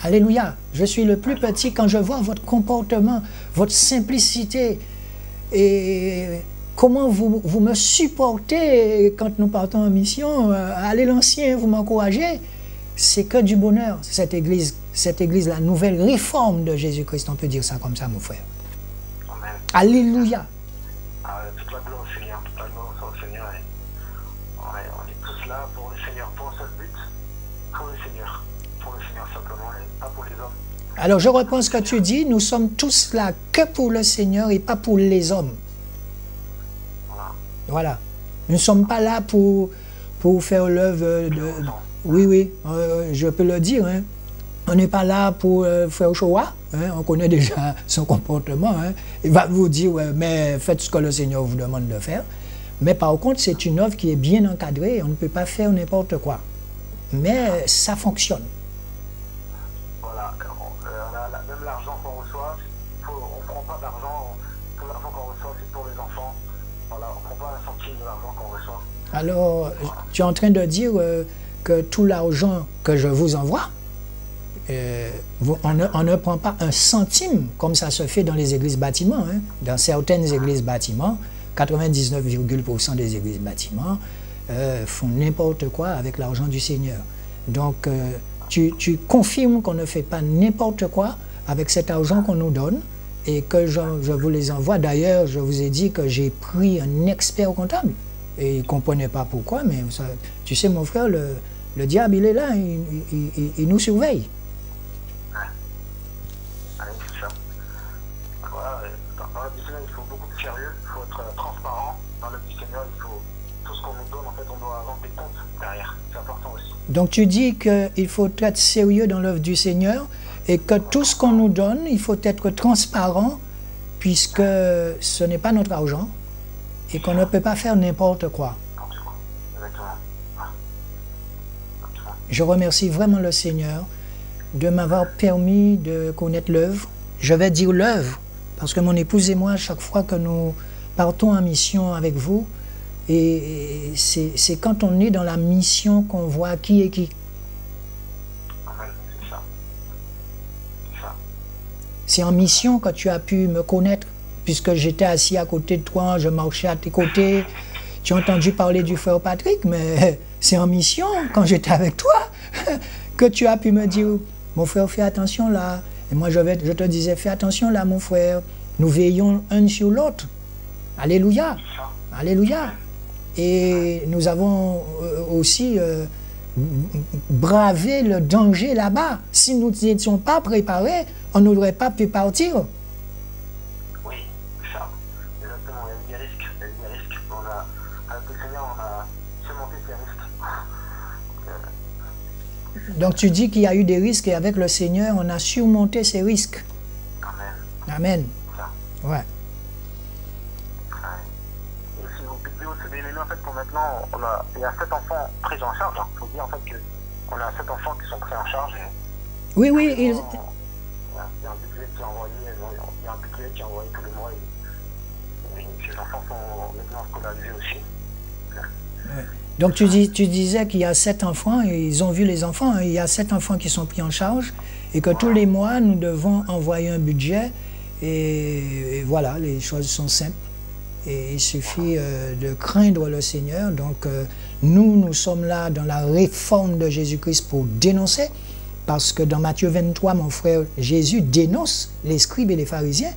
Alléluia. Je suis le plus petit quand je vois votre comportement, votre simplicité et comment vous me supportez quand nous partons en mission. Allez l'ancien, vous m'encouragez. C'est que du bonheur, cette église, la nouvelle réforme de Jésus-Christ. On peut dire ça comme ça, mon frère. Amen. Alléluia. Toute la gloire au Seigneur, toute la gloire au Seigneur. On est tous là pour le Seigneur, pour un seul but, pour le Seigneur simplement, et pas pour les hommes. Alors je reprends ce que tu dis, nous sommes tous là que pour le Seigneur et pas pour les hommes. Voilà. Nous ne sommes pas là pour faire l'œuvre de... Oui, je peux le dire. Hein. On n'est pas là pour faire choix. Hein. On connaît déjà son comportement. Hein. Il va vous dire, ouais, mais faites ce que le Seigneur vous demande de faire. Mais par contre, c'est une œuvre qui est bien encadrée. On ne peut pas faire n'importe quoi. Mais ça fonctionne. Voilà. Même l'argent qu'on reçoit, on ne prend pas d'argent. Tout l'argent qu'on reçoit, c'est pour les enfants. Voilà, on ne prend pas un centime de l'argent qu'on reçoit. Alors, tu es en train de dire que tout l'argent que je vous envoie, on ne prend pas un centime, comme ça se fait dans les églises bâtiments. Hein. Dans certaines églises bâtiments, 99,% des églises bâtiments font n'importe quoi avec l'argent du Seigneur. Donc, tu confirmes qu'on ne fait pas n'importe quoi avec cet argent qu'on nous donne et que je vous les envoie. D'ailleurs, je vous ai dit que j'ai pris un expert comptable et il ne comprenait pas pourquoi, mais ça, tu sais, mon frère, le diable, il est là, il nous surveille. C'est ça. Voilà, dans le Seigneur, il faut beaucoup de sérieux, il faut être transparent. Dans le Seigneur, il faut tout ce qu'on nous donne, en fait, on doit rendre des comptes derrière. C'est important aussi. Donc tu dis qu'il faut être sérieux dans l'œuvre du Seigneur et que tout ce qu'on nous donne, il faut être transparent puisque ce n'est pas notre argent et qu'on ne peut pas faire n'importe quoi. Je remercie vraiment le Seigneur de m'avoir permis de connaître l'œuvre. Je vais dire l'œuvre, parce que mon épouse et moi, chaque fois que nous partons en mission avec vous, et c'est quand on est dans la mission qu'on voit qui est qui. C'est ça. C'est ça. C'est en mission que tu as pu me connaître, puisque j'étais assis à côté de toi, je marchais à tes côtés. Tu as entendu parler du frère Patrick, mais c'est en mission, quand j'étais avec toi, que tu as pu me dire, mon frère, fais attention là. Et moi, je te disais, fais attention là, mon frère. Nous veillons un sur l'autre. Alléluia. Alléluia. Et nous avons aussi bravé le danger là-bas. Si nous n'étions pas préparés, on n'aurait pas pu partir. Oui, c'est ça. Exactement. Il y a eu des risques. Il y a eu des risques. Avec le Seigneur, on a surmonté ces risques. Donc tu dis qu'il y a eu des risques et avec le Seigneur, on a surmonté ces risques. Amen. Amen. Ça. Ouais. Ouais. Et si vous puis aussi bien aimé, en fait, pour maintenant, il y a 7 enfants pris en charge. Il faut dire en fait qu'on a 7 enfants qui sont pris en charge. Et Oui, oui. il y a un budget qui est envoyé, tous les mois. Et ces enfants sont maintenant scolarisés aussi. Ouais. Donc tu disais qu'il y a 7 enfants, et ils ont vu les enfants, hein, il y a 7 enfants qui sont pris en charge, et que tous les mois, nous devons envoyer un budget, et voilà, les choses sont simples. Et il suffit de craindre le Seigneur. Donc nous sommes là dans la réforme de Jésus-Christ pour dénoncer, parce que dans Matthieu 23, mon frère, Jésus dénonce les scribes et les pharisiens,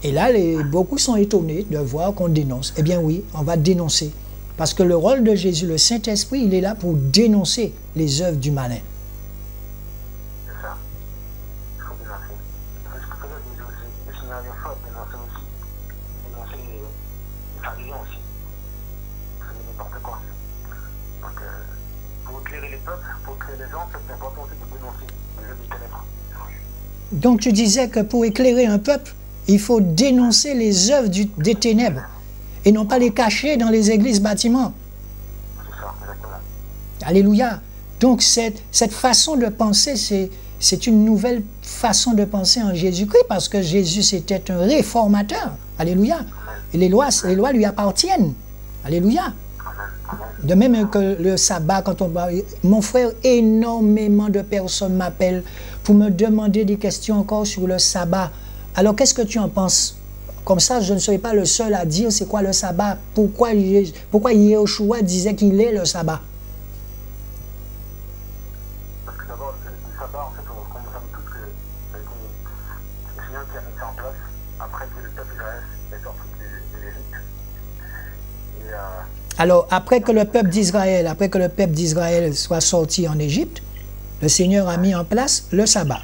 et là, beaucoup sont étonnés de voir qu'on dénonce. Eh bien oui, on va dénoncer. Parce que le rôle de Jésus, le Saint-Esprit, il est là pour dénoncer les œuvres du malin. C'est ça. Il faut dénoncer. C'est ce que faisait Jésus aussi. Le Seigneur il faut dénoncer aussi. Dénoncer les pharisiens aussi. C'est n'importe quoi. Donc, pour éclairer les peuples, pour éclairer les gens, c'est important aussi de dénoncer les œuvres du ténèbre. Donc tu disais que pour éclairer un peuple, il faut dénoncer les œuvres des ténèbres. Et non pas les cacher dans les églises bâtiments. C'est ça, exactement. Alléluia. Donc cette façon de penser, c'est une nouvelle façon de penser en Jésus-Christ, parce que Jésus c'était un réformateur. Alléluia. Et les lois lui appartiennent. Alléluia. De même que le sabbat, quand on parle, mon frère, énormément de personnes m'appellent pour me demander des questions encore sur le sabbat. Alors qu'est-ce que tu en penses? Comme ça, je ne serai pas le seul à dire c'est quoi le sabbat. Pourquoi Yeshua disait qu'il est le sabbat? Parce que d'abord, le sabbat, en fait, comme nous savons tous que c'est le Seigneur qui a mis ça en place après que le peuple d'Israël est sorti de l'Égypte. Alors, après que le peuple d'Israël soit sorti en Égypte, le Seigneur a mis en place le sabbat.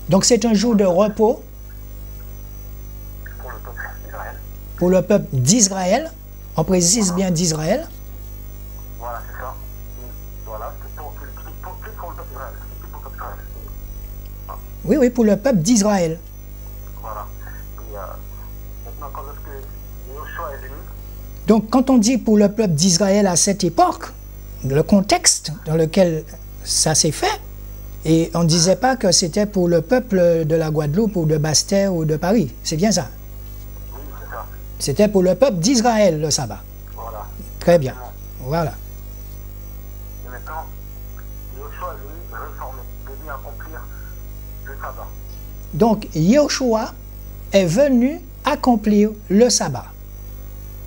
Donc c'est un jour de repos pour le peuple d'Israël. On précise bien d'Israël. Voilà, c'est ça. Voilà, c'est pour le peuple d'Israël. Oui, oui, pour le peuple d'Israël. Voilà. Et maintenant, quand Yeshua est venu. Donc quand on dit pour le peuple d'Israël à cette époque, le contexte dans lequel ça s'est fait, et on ne disait pas que c'était pour le peuple de la Guadeloupe ou de Basse-Terre ou de Paris. C'est bien ça? Oui, c'est ça. C'était pour le peuple d'Israël, le sabbat. Voilà. Très bien. Voilà. Et maintenant, Yeshua est venu réformer, venu accomplir le sabbat. Donc, Yeshua est venu accomplir le sabbat.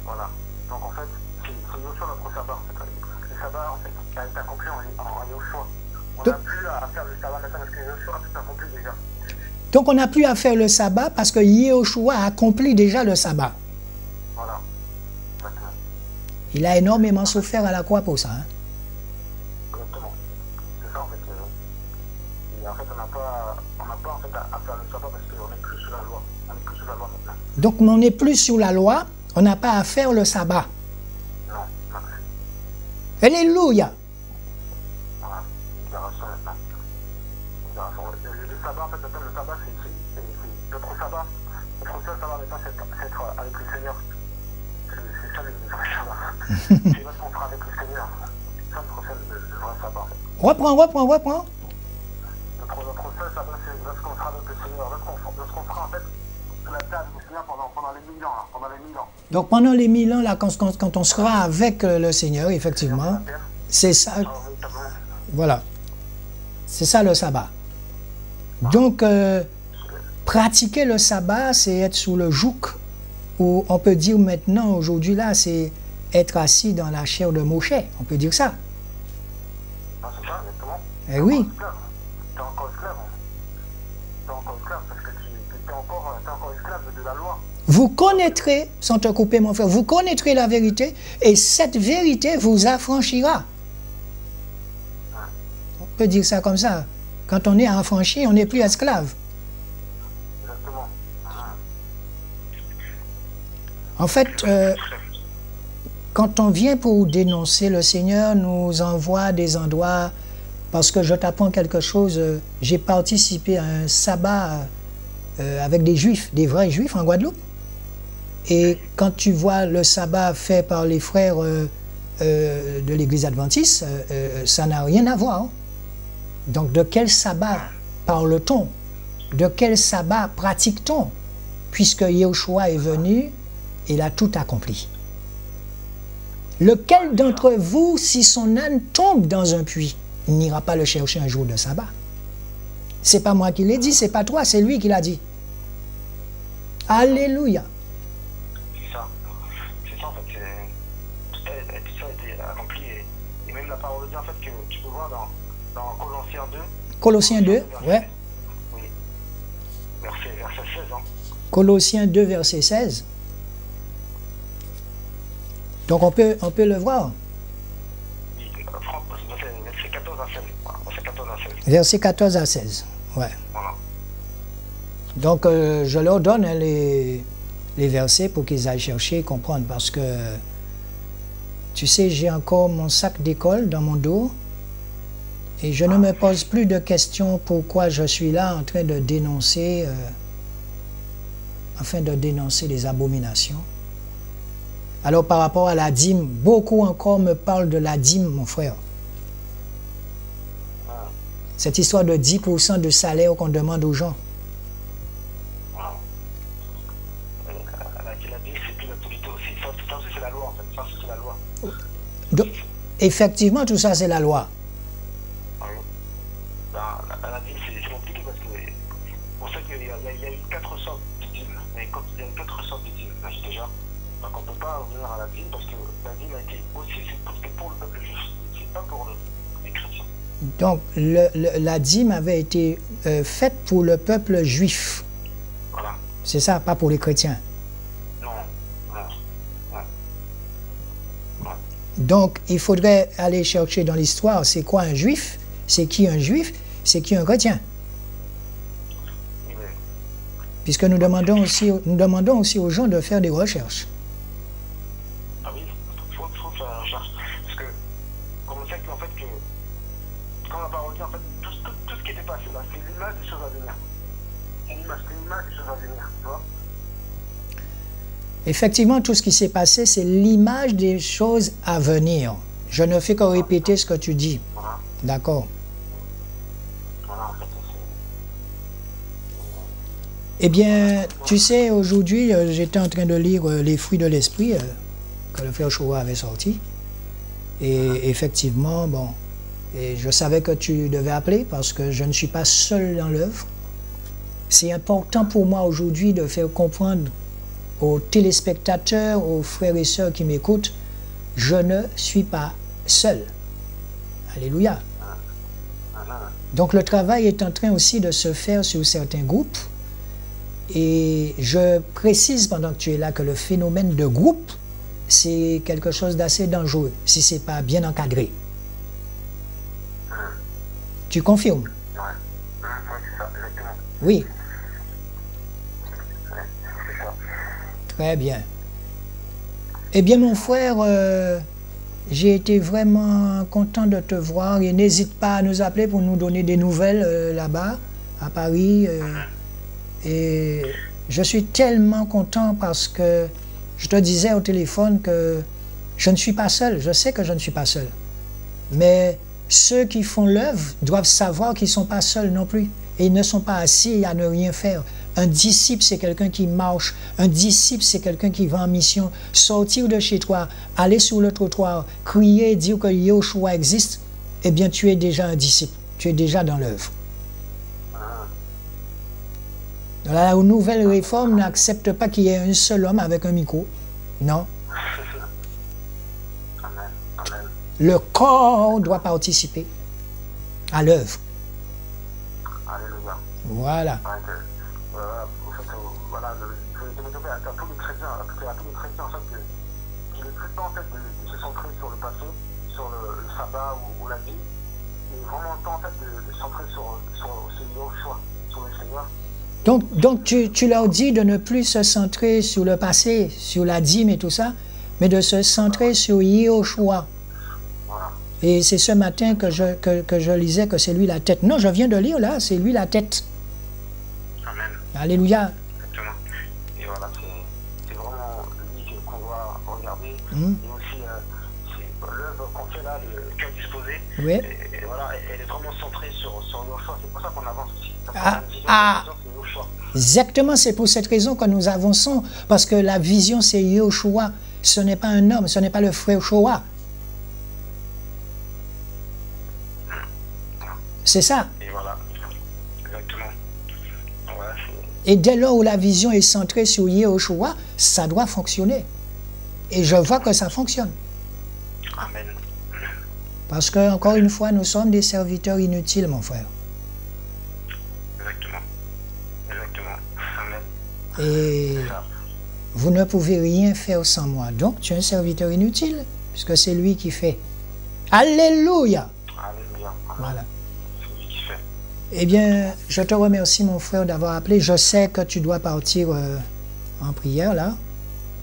Voilà. Donc, en fait, c'est Yeshua notre sabbat. Le sabbat, en fait, a été accompli en Yeshua. On n'a plus à faire le sabbat maintenant parce que Yeshua a tout accompli déjà. Donc on n'a plus à faire le sabbat parce que Yeshua a accompli déjà le sabbat. Voilà. Exactement. Il a énormément souffert à la croix pour ça. Hein? Exactement. C'est ça en fait. Et en fait, on n'a pas en fait, à faire le sabbat parce qu'on n'est plus sous la loi. On n'est plus sous la loi maintenant. Donc on n'est plus sous la loi, on n'a pas à faire le sabbat. Non, non. Alléluia. Le sabbat, en fait, le sabbat, c'est notre sabbat. Notre seul sabbat maintenant, c'est être avec le Seigneur. C'est ça le vrai sabbat. C'est lorsqu'on sera avec le Seigneur. C'est ça notre seul le vrai sabbat. Reprends. Notre seul sabbat, c'est lorsqu'on sera avec le Seigneur. Lorsqu'on sera en fait sur la table du Seigneur pendant les 1000 ans. Pendant les 1000 ans. Donc pendant les 1000 ans, là, quand on sera avec le Seigneur, effectivement, c'est ça. Voilà. C'est ça le sabbat. Donc, pratiquer le sabbat, c'est être sous le joug, ou on peut dire maintenant, aujourd'hui, là, c'est être assis dans la chair de Moshe. On peut dire ça. Ah, c'est ça, exactement. Eh oui. Tu es encore esclave. Tu es encore esclave parce que tu es encore esclave de la loi. Vous connaîtrez, sans te couper mon frère, vous connaîtrez la vérité, et cette vérité vous affranchira. On peut dire ça comme ça. Quand on est affranchi, on n'est plus esclave. Exactement. En fait, quand on vient pour dénoncer, le Seigneur nous envoie des endroits, parce que je t'apprends quelque chose, j'ai participé à un sabbat avec des juifs, des vrais juifs en Guadeloupe. Et quand tu vois le sabbat fait par les frères de l'église adventiste, ça n'a rien à voir. Donc de quel sabbat parle-t-on? De quel sabbat pratique-t-on? Puisque Yahushua est venu, il a tout accompli. Lequel d'entre vous, si son âne tombe dans un puits, il n'ira pas le chercher un jour de sabbat? C'est pas moi qui l'ai dit, c'est pas toi, c'est lui qui l'a dit. Alléluia. C'est ça en fait, tout ça a été accompli et même la parole de Dieu en fait que tu peux voir dans Colossiens 2. Colossiens 2, ouais. Oui, verset 16. Hein. Colossiens 2, verset 16. Donc on peut le voir. Oui, verset 14 à 16. Verset 14 à 16. Verset 14 à 16, ouais. Voilà. Donc je leur donne les versets pour qu'ils aillent chercher et comprendre, parce que tu sais, j'ai encore mon sac d'école dans mon dos et je ne me pose plus de questions pourquoi je suis là en train de dénoncer, les abominations. Alors par rapport à la dîme, beaucoup encore me parlent de la dîme, mon frère. Cette histoire de 10% de salaire qu'on demande aux gens. La dîme, c'est plus l'autorité aussi. Ça aussi, c'est la loi, en fait. Ça aussi, c'est la loi. Donc, effectivement, tout ça, c'est la loi. La dîme, c'est compliqué parce qu'on sait qu'il y a eu 4 sortes de dîmes. Mais quand il y a eu 4 sortes de dîmes, déjà, donc on ne peut pas revenir à la dîme parce que la dîme a été aussi, c'est pour le peuple juif, c'est pas pour les chrétiens. Donc, la dîme avait été faite pour le peuple juif. Voilà. C'est ça, pas pour les chrétiens. Non. Donc, il faudrait aller chercher dans l'histoire, c'est quoi un juif? C'est qui un juif? C'est qui un chrétien? Puisque nous demandons aussi aux gens de faire des recherches. Ah oui, il faut faire la recherche. Parce que, comme on sait qu'en fait, quand la parole dit, en fait, tout ce qui était passé là, c'est l'image des choses à venir. C'est l'image des choses à venir, tu vois? Effectivement, tout ce qui s'est passé, c'est l'image des choses à venir. Je ne fais que répéter ce que tu dis. Voilà. D'accord. Voilà, en fait, Eh bien, tu sais, aujourd'hui, j'étais en train de lire Les fruits de l'esprit que le frère Shoah avait sorti. Et effectivement, bon, et je savais que tu devais appeler parce que je ne suis pas seul dans l'œuvre. C'est important pour moi aujourd'hui de faire comprendre aux téléspectateurs, aux frères et sœurs qui m'écoutent, je ne suis pas seul. Alléluia. Donc le travail est en train aussi de se faire sur certains groupes. Et je précise pendant que tu es là que le phénomène de groupe, c'est quelque chose d'assez dangereux si ce n'est pas bien encadré. Tu confirmes? c'est ça, exactement. Oui. C'est ça. Très bien. Eh bien, mon frère, j'ai été vraiment content de te voir et n'hésite pas à nous appeler pour nous donner des nouvelles là-bas, à Paris. Et je suis tellement content parce que je te disais au téléphone que je ne suis pas seul. Je sais que je ne suis pas seul. Mais ceux qui font l'œuvre doivent savoir qu'ils ne sont pas seuls non plus. Et ils ne sont pas assis à ne rien faire. Un disciple, c'est quelqu'un qui marche. Un disciple, c'est quelqu'un qui va en mission. Sortir de chez toi, aller sur le trottoir, crier, dire que Yahushua existe, eh bien, tu es déjà un disciple. Tu es déjà dans l'œuvre. La nouvelle réforme n'accepte pas qu'il y ait un seul homme avec un micro. Non. Amen. Amen. Le corps doit participer à l'œuvre. Alléluia. Voilà. Voilà, je vais demander à tous les chrétiens, en fait, qu'il est plus temps en fait, de se centrer sur le passé, sur le sabbat ou la vie, et vraiment le temps en fait, de se centrer sur Yahushua, sur le Seigneur. Donc tu leur dis de ne plus se centrer sur le passé, sur la dîme et tout ça, mais de se centrer sur Yehoshua. Voilà. Et c'est ce matin que je lisais que c'est lui la tête. Non, je viens de lire là, c'est lui la tête. Amen. Alléluia. Exactement. Et voilà, c'est vraiment lui qu'on doit regarder. Et aussi, c'est l'œuvre qu'on fait là, le cœur disposé. Oui. Et voilà, elle est vraiment centrée sur nos choix. C'est pour ça qu'on avance aussi. C'est nos choix. Exactement, c'est pour cette raison que nous avançons. Parce que la vision, c'est Yehoshua. Ce n'est pas un homme, ce n'est pas le frère Shoah. C'est ça. Et voilà, exactement. Voilà, et dès lors où la vision est centrée sur Yehoshua, ça doit fonctionner. Et je vois que ça fonctionne. Amen. Parce que, encore une fois, nous sommes des serviteurs inutiles, mon frère. Exactement. Exactement. Amen. Et vous ne pouvez rien faire sans moi. Donc, tu es un serviteur inutile, puisque c'est lui qui fait. Alléluia! Alléluia. Voilà. C'est lui qui fait. Eh bien, je te remercie, mon frère, d'avoir appelé. Je sais que tu dois partir en prière, là.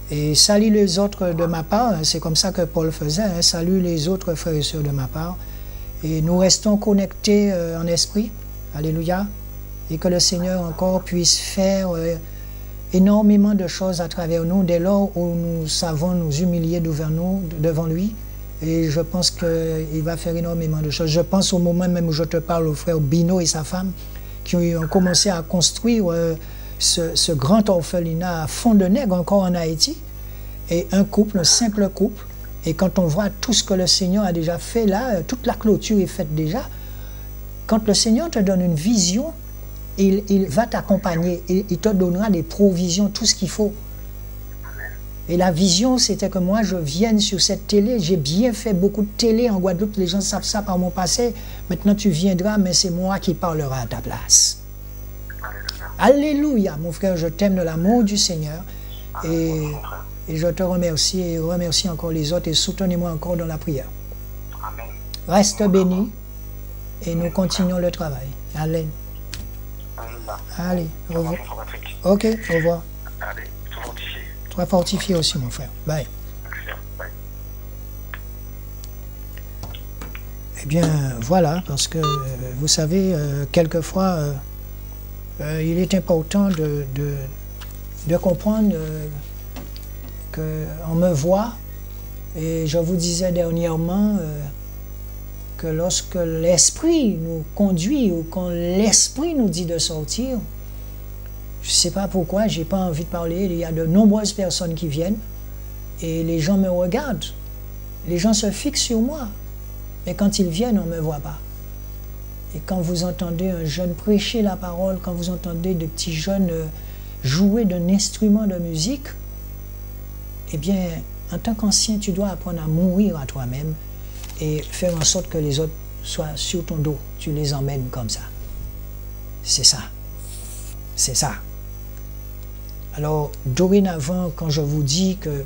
Et salue les autres de ma part. C'est comme ça que Paul faisait. Hein. Salue les autres frères et sœurs de ma part. Et nous restons connectés en esprit. Alléluia. Et que le Seigneur encore puisse faire énormément de choses à travers nous, dès lors où nous savons nous humilier devant lui. Et je pense qu'il va faire énormément de choses. Je pense au moment même où je te parle au frère Bino et sa femme, qui ont commencé à construire ce grand orphelinat à Fond-de-Nègre, encore en Haïti. Et un couple, un simple couple. Et quand on voit tout ce que le Seigneur a déjà fait là, toute la clôture est faite déjà. Quand le Seigneur te donne une vision, il va t'accompagner, il te donnera des provisions, tout ce qu'il faut. Et la vision, c'était que moi, je vienne sur cette télé. J'ai bien fait beaucoup de télé en Guadeloupe. Les gens savent ça par mon passé. Maintenant, tu viendras, mais c'est moi qui parlerai à ta place. Alléluia, mon frère, je t'aime de l'amour du Seigneur. Et je te remercie et remercie encore les autres. Et soutenez-moi encore dans la prière. Amen. Reste béni et nous continuons le travail. Allez. Allez, au revoir. Ok, au revoir. Allez, tout fortifié. Toi fortifié aussi, mon frère. Bye. Bye. Eh bien, voilà, parce que, vous savez, quelquefois, il est important de comprendre qu'on me voit, et je vous disais dernièrement que lorsque l'esprit nous conduit ou quand l'esprit nous dit de sortir, je ne sais pas pourquoi, je n'ai pas envie de parler. Il y a de nombreuses personnes qui viennent et les gens me regardent. Les gens se fixent sur moi. Mais quand ils viennent, on ne me voit pas. Et quand vous entendez un jeune prêcher la parole, quand vous entendez de petits jeunes jouer d'un instrument de musique, eh bien, en tant qu'ancien, tu dois apprendre à mourir à toi-même et faire en sorte que les autres soient sur ton dos. Tu les emmènes comme ça. C'est ça. C'est ça. Alors, dorénavant, quand je vous dis que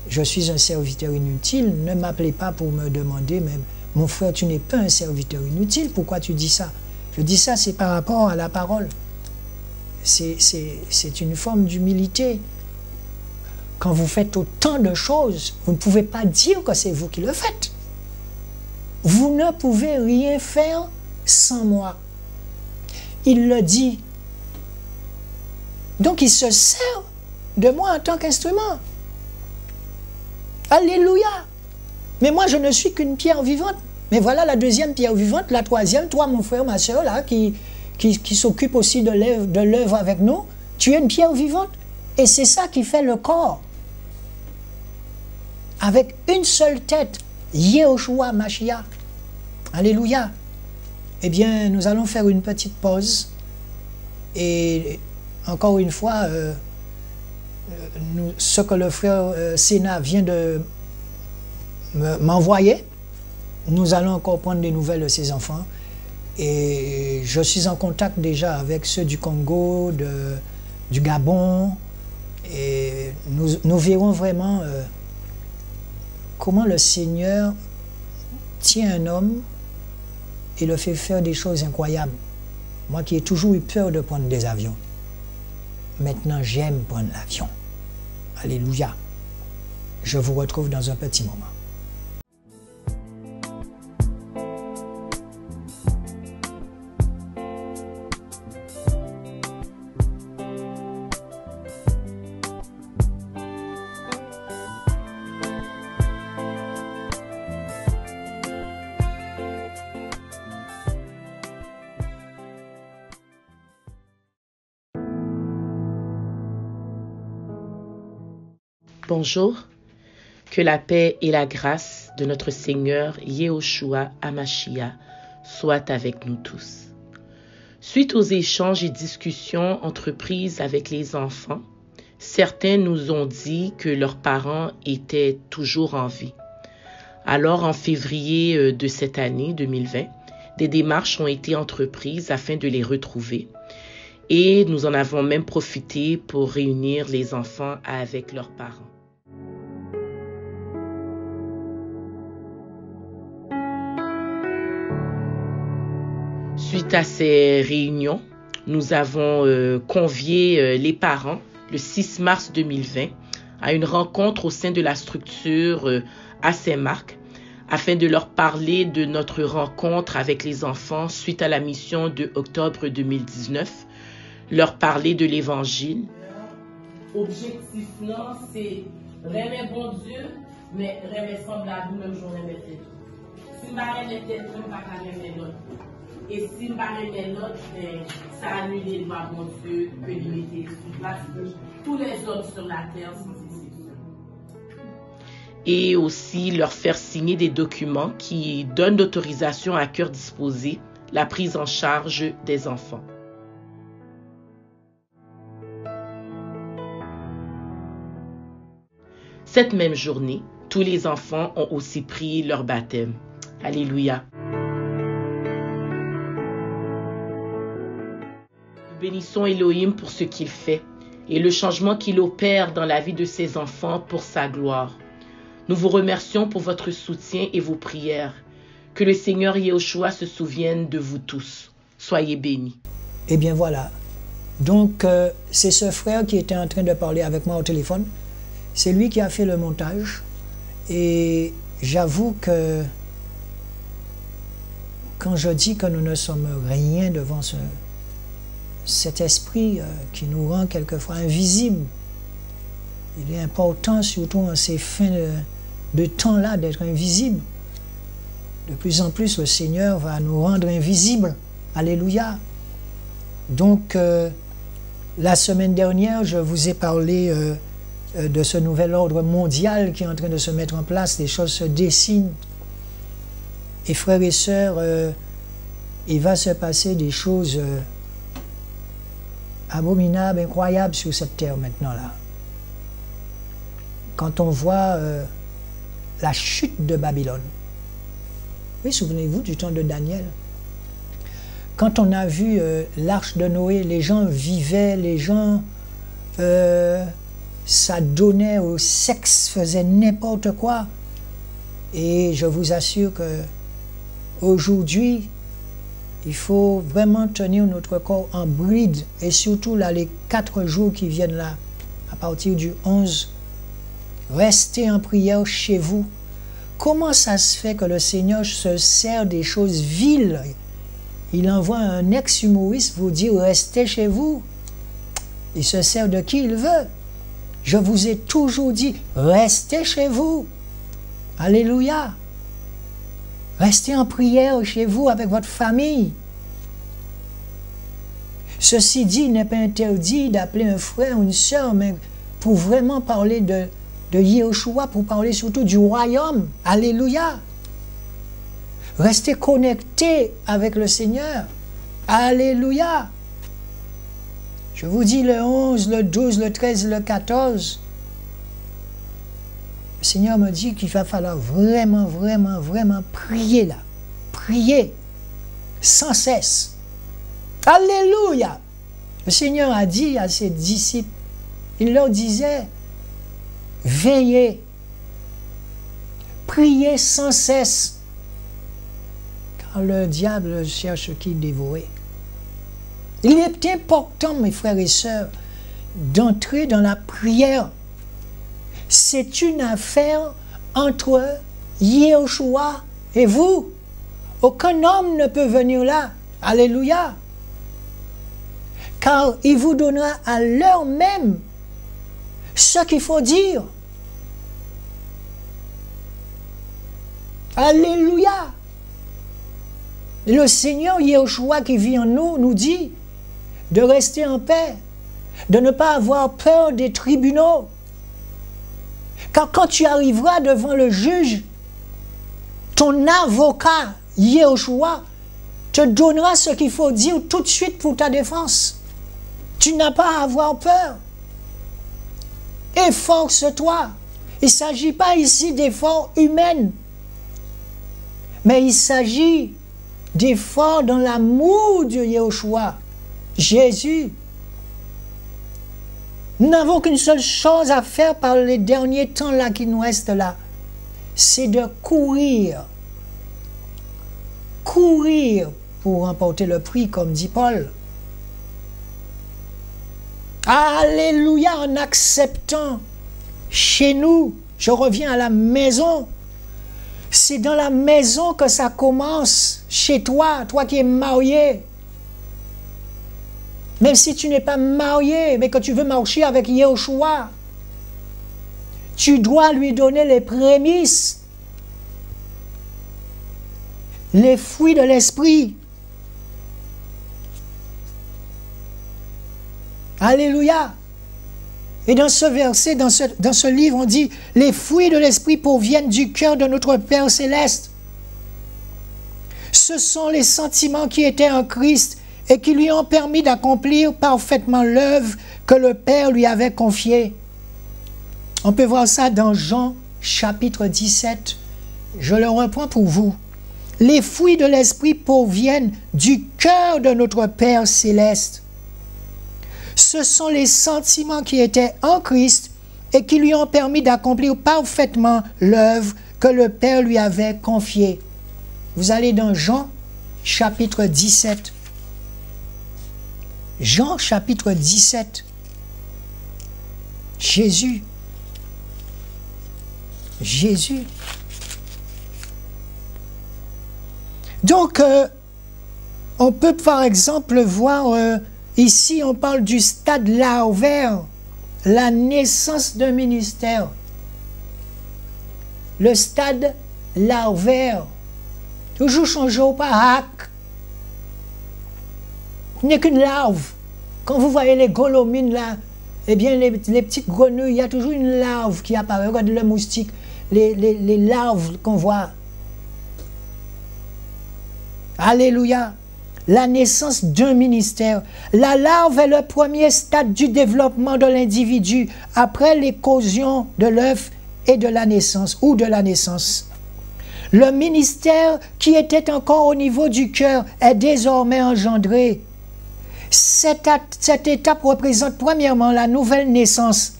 je suis un serviteur inutile, ne m'appelez pas pour me demander, mais mon frère, tu n'es pas un serviteur inutile, pourquoi tu dis ça? Je dis ça, c'est par rapport à la parole. C'est une forme d'humilité. Quand vous faites autant de choses, vous ne pouvez pas dire que c'est vous qui le faites. Vous ne pouvez rien faire sans moi. Il le dit. Donc, il se sert de moi en tant qu'instrument. Alléluia. Mais moi, je ne suis qu'une pierre vivante. Mais voilà la deuxième pierre vivante, la troisième, toi, mon frère, ma soeur, là, qui s'occupe aussi de l'œuvre avec nous. Tu es une pierre vivante. Et c'est ça qui fait le corps. Avec une seule tête, Yehoshua Mashiach. Alléluia. Eh bien, nous allons faire une petite pause. Et encore une fois, ce que le frère Sénat vient de m'envoyer, nous allons encore prendre des nouvelles de ses enfants. Et je suis en contact déjà avec ceux du Congo, du Gabon. Et nous verrons vraiment comment le Seigneur tient un homme et le fait faire des choses incroyables. Moi qui ai toujours eu peur de prendre des avions, maintenant j'aime prendre l'avion. Alléluia. Je vous retrouve dans un petit moment. Bonjour, que la paix et la grâce de notre Seigneur Yehoshua Hamashiach soient avec nous tous. Suite aux échanges et discussions entreprises avec les enfants, certains nous ont dit que leurs parents étaient toujours en vie. Alors, en février de cette année 2020, des démarches ont été entreprises afin de les retrouver. Et nous en avons même profité pour réunir les enfants avec leurs parents. Suite à ces réunions, nous avons convié les parents le 6 mars 2020 à une rencontre au sein de la structure à Saint-Marc afin de leur parler de notre rencontre avec les enfants suite à la mission de octobre 2019, leur parler de l'Évangile. Objectif là, c'est remettre bon Dieu, mais remettre semblable même jour remettre tout. Si je ne remets tête, je ne vais pas remettre l'autre. Et si je ne remets l'autre, ça annule le loi bon Dieu que limiter sur place tous les hommes sur la terre sans exception. Et aussi leur faire signer des documents qui donnent l'autorisation à cœur disposé la prise en charge des enfants. Cette même journée, tous les enfants ont aussi pris leur baptême. Alléluia. Nous bénissons Elohim pour ce qu'il fait et le changement qu'il opère dans la vie de ses enfants pour sa gloire. Nous vous remercions pour votre soutien et vos prières. Que le Seigneur Yehoshua se souvienne de vous tous. Soyez bénis. Eh bien voilà. Donc, c'est ce frère qui était en train de parler avec moi au téléphone. C'est lui qui a fait le montage. Et j'avoue que quand je dis que nous ne sommes rien devant cet esprit qui nous rend quelquefois invisibles, il est important, surtout en ces fins de temps-là, d'être invisible. De plus en plus, le Seigneur va nous rendre invisibles. Alléluia. Donc, la semaine dernière, je vous ai parlé de ce nouvel ordre mondial qui est en train de se mettre en place. Les choses se dessinent. Et frères et sœurs, il va se passer des choses abominables, incroyables sur cette terre maintenant-là. Quand on voit la chute de Babylone. Oui, souvenez-vous du temps de Daniel. Quand on a vu l'arche de Noé, les gens vivaient, les gens s'adonnaient au sexe, faisaient n'importe quoi. Et je vous assure que aujourd'hui, il faut vraiment tenir notre corps en bride. Et surtout, là, les 4 jours qui viennent là, à partir du 11, restez en prière chez vous. Comment ça se fait que le Seigneur se sert des choses viles? Il envoie un ex-humoriste vous dire « Restez chez vous ». Il se sert de qui il veut. Je vous ai toujours dit « Restez chez vous ». Alléluia. Restez en prière chez vous avec votre famille. Ceci dit, il n'est pas interdit d'appeler un frère ou une sœur, mais pour vraiment parler de Yehoshua, pour parler surtout du royaume. Alléluia. Restez connectés avec le Seigneur. Alléluia. Je vous dis le 11, le 12, le 13, le 14. Le Seigneur me dit qu'il va falloir vraiment, vraiment, vraiment prier là. Prier sans cesse. Alléluia. Le Seigneur a dit à ses disciples, il leur disait, veillez, priez sans cesse, car le diable cherche qui dévorer. Il est important, mes frères et sœurs, d'entrer dans la prière. c'est une affaire entre Yeshua et vous. Aucun homme ne peut venir là. Alléluia. Car il vous donnera à l'heure même ce qu'il faut dire. Alléluia. Le Seigneur Yeshua qui vit en nous nous dit de rester en paix, de ne pas avoir peur des tribunaux. Car quand tu arriveras devant le juge, ton avocat Yeshua te donnera ce qu'il faut dire tout de suite pour ta défense. Tu n'as pas à avoir peur. Efforce-toi. Il ne s'agit pas ici d'efforts humains, mais il s'agit d'efforts dans l'amour de Yeshua, Jésus. Nous n'avons qu'une seule chose à faire par les derniers temps là qui nous restent là, c'est de courir. Courir pour remporter le prix, comme dit Paul. Alléluia, en acceptant chez nous, je reviens à la maison. C'est dans la maison que ça commence, chez toi, toi qui es marié. Même si tu n'es pas marié, mais que tu veux marcher avec Yeshua, tu dois lui donner les prémices, les fruits de l'esprit. Alléluia. Et dans ce verset, dans ce livre, on dit « Les fruits de l'esprit proviennent du cœur de notre Père céleste. » Ce sont les sentiments qui étaient en Christ et qui lui ont permis d'accomplir parfaitement l'œuvre que le Père lui avait confiée. On peut voir ça dans Jean chapitre 17. Je le reprends pour vous. Les fruits de l'esprit proviennent du cœur de notre Père céleste. Ce sont les sentiments qui étaient en Christ et qui lui ont permis d'accomplir parfaitement l'œuvre que le Père lui avait confiée. Vous allez dans Jean chapitre 17. Jean chapitre 17. Jésus. Donc, on peut par exemple voir, ici on parle du stade larvaire, la naissance d'un ministère. Le stade larvaire, toujours changé au pas. Ce n'est qu'une larve. Quand vous voyez les golomines là, eh bien les petites grenouilles, il y a toujours une larve qui apparaît. Regardez le moustique, les larves qu'on voit. Alléluia. La naissance d'un ministère. La larve est le premier stade du développement de l'individu après l'éclosion de l'œuf et de la naissance ou de la naissance. Le ministère qui était encore au niveau du cœur est désormais engendré. Cette étape représente premièrement la nouvelle naissance,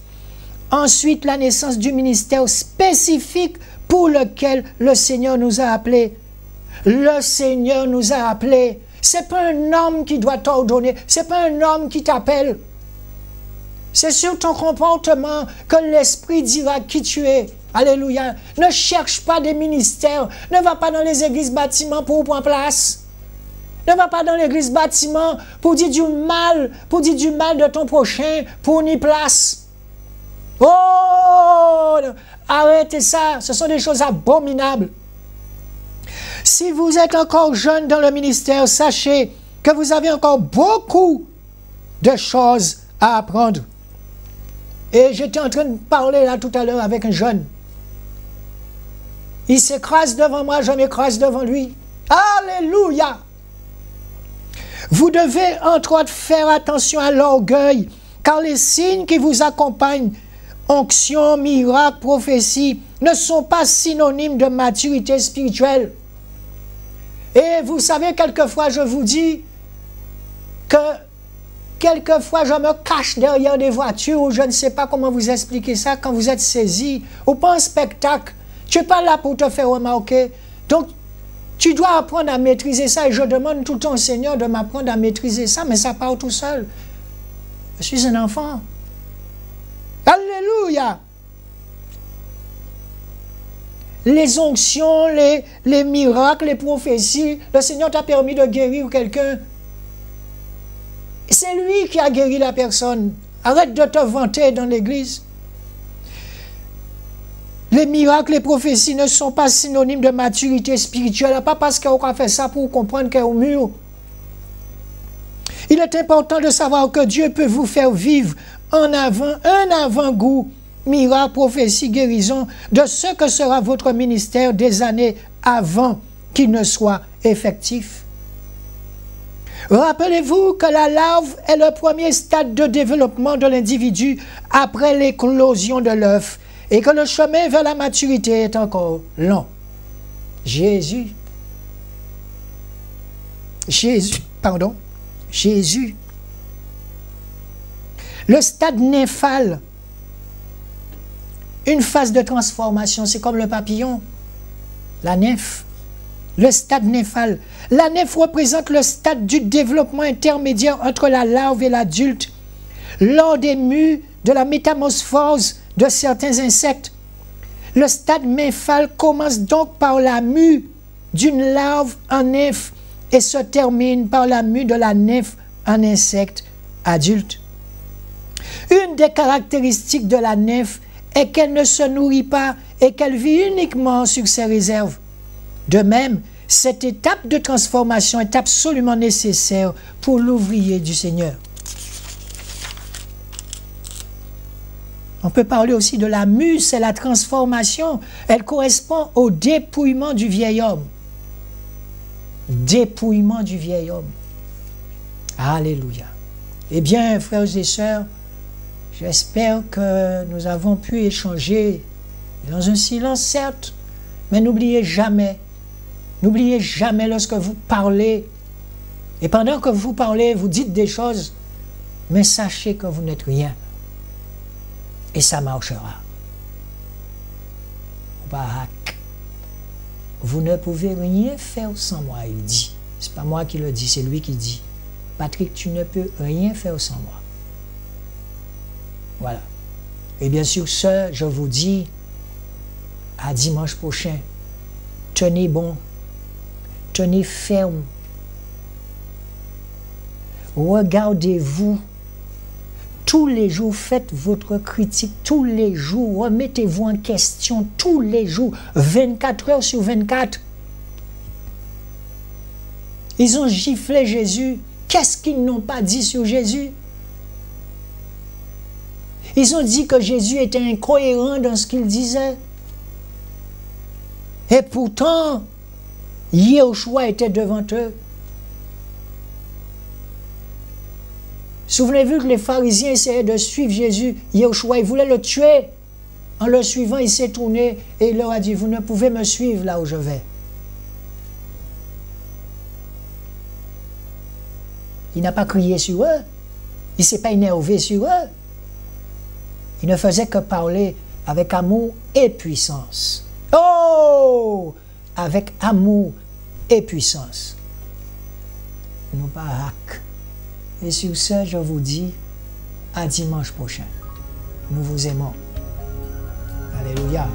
ensuite la naissance du ministère spécifique pour lequel le Seigneur nous a appelés. Le Seigneur nous a appelés. Ce n'est pas un homme qui doit t'ordonner, ce n'est pas un homme qui t'appelle. C'est sur ton comportement que l'Esprit dira qui tu es. Alléluia. Ne cherche pas des ministères, ne va pas dans les églises bâtiments pour prendre place. Ne va pas dans l'église bâtiment pour dire du mal de ton prochain, pour ni place. Oh, arrêtez ça, ce sont des choses abominables. Si vous êtes encore jeune dans le ministère, sachez que vous avez encore beaucoup de choses à apprendre. Et j'étais en train de parler là tout à l'heure avec un jeune. Il s'écrase devant moi, je m'écrase devant lui. Alléluia! Vous devez entre autres faire attention à l'orgueil, car les signes qui vous accompagnent, onction, miracle, prophétie, ne sont pas synonymes de maturité spirituelle. Et vous savez, quelquefois, je vous dis que quelquefois, je me cache derrière des voitures ou je ne sais pas comment vous expliquer ça quand vous êtes saisi ou pas un spectacle. Tu n'es pas là pour te faire remarquer. Donc, tu dois apprendre à maîtriser ça et je demande tout le temps au Seigneur de m'apprendre à maîtriser ça, mais ça part tout seul. Je suis un enfant. Alléluia! les onctions, les miracles, les prophéties. Le Seigneur t'a permis de guérir quelqu'un. C'est lui qui a guéri la personne. Arrête de te vanter dans l'église. Les miracles, les prophéties ne sont pas synonymes de maturité spirituelle. Pas parce qu'on a fait ça pour comprendre qu'on est au mur. Il est important de savoir que Dieu peut vous faire vivre en avant, un avant-goût, miracle, prophétie, guérison, de ce que sera votre ministère des années avant qu'il ne soit effectif. Rappelez-vous que la larve est le premier stade de développement de l'individu après l'éclosion de l'œuf et que le chemin vers la maturité est encore long. Jésus. Le stade nymphal, une phase de transformation, c'est comme le papillon, la nymphe. Le stade nymphal. La nymphe représente le stade du développement intermédiaire entre la larve et l'adulte. Lors des mues de la métamorphose de certains insectes, le stade nymphal commence donc par la mue d'une larve en nymphe et se termine par la mue de la nymphe en insecte adulte. Une des caractéristiques de la nymphe est qu'elle ne se nourrit pas et qu'elle vit uniquement sur ses réserves. De même, cette étape de transformation est absolument nécessaire pour l'ouvrier du Seigneur. On peut parler aussi de la mue, c'est la transformation. Elle correspond au dépouillement du vieil homme. Dépouillement du vieil homme. Alléluia. Eh bien, frères et sœurs, j'espère que nous avons pu échanger dans un silence, certes, mais n'oubliez jamais lorsque vous parlez, et pendant que vous parlez, vous dites des choses, mais sachez que vous n'êtes rien. Et ça marchera. Barak. Vous ne pouvez rien faire sans moi, il dit. Ce n'est pas moi qui le dis, c'est lui qui dit. Patrick, tu ne peux rien faire sans moi. Voilà. Et bien sûr, ce, je vous dis, à dimanche prochain. Tenez bon. Tenez ferme. Regardez-vous. Tous les jours, faites votre critique. Tous les jours, remettez-vous en question. Tous les jours, 24 heures sur 24. Ils ont giflé Jésus. Qu'est-ce qu'ils n'ont pas dit sur Jésus? Ils ont dit que Jésus était incohérent dans ce qu'il disait. Et pourtant, Yahushua était devant eux. Souvenez-vous que les pharisiens essayaient de suivre Jésus. Yahushua, ils voulaient le tuer. En le suivant, il s'est tourné et il leur a dit, vous ne pouvez me suivre là où je vais. Il n'a pas crié sur eux. Il ne s'est pas énervé sur eux. Il ne faisait que parler avec amour et puissance. Oh! Avec amour et puissance. Nous barak. Et sur ce, je vous dis à dimanche prochain. Nous vous aimons. Alléluia.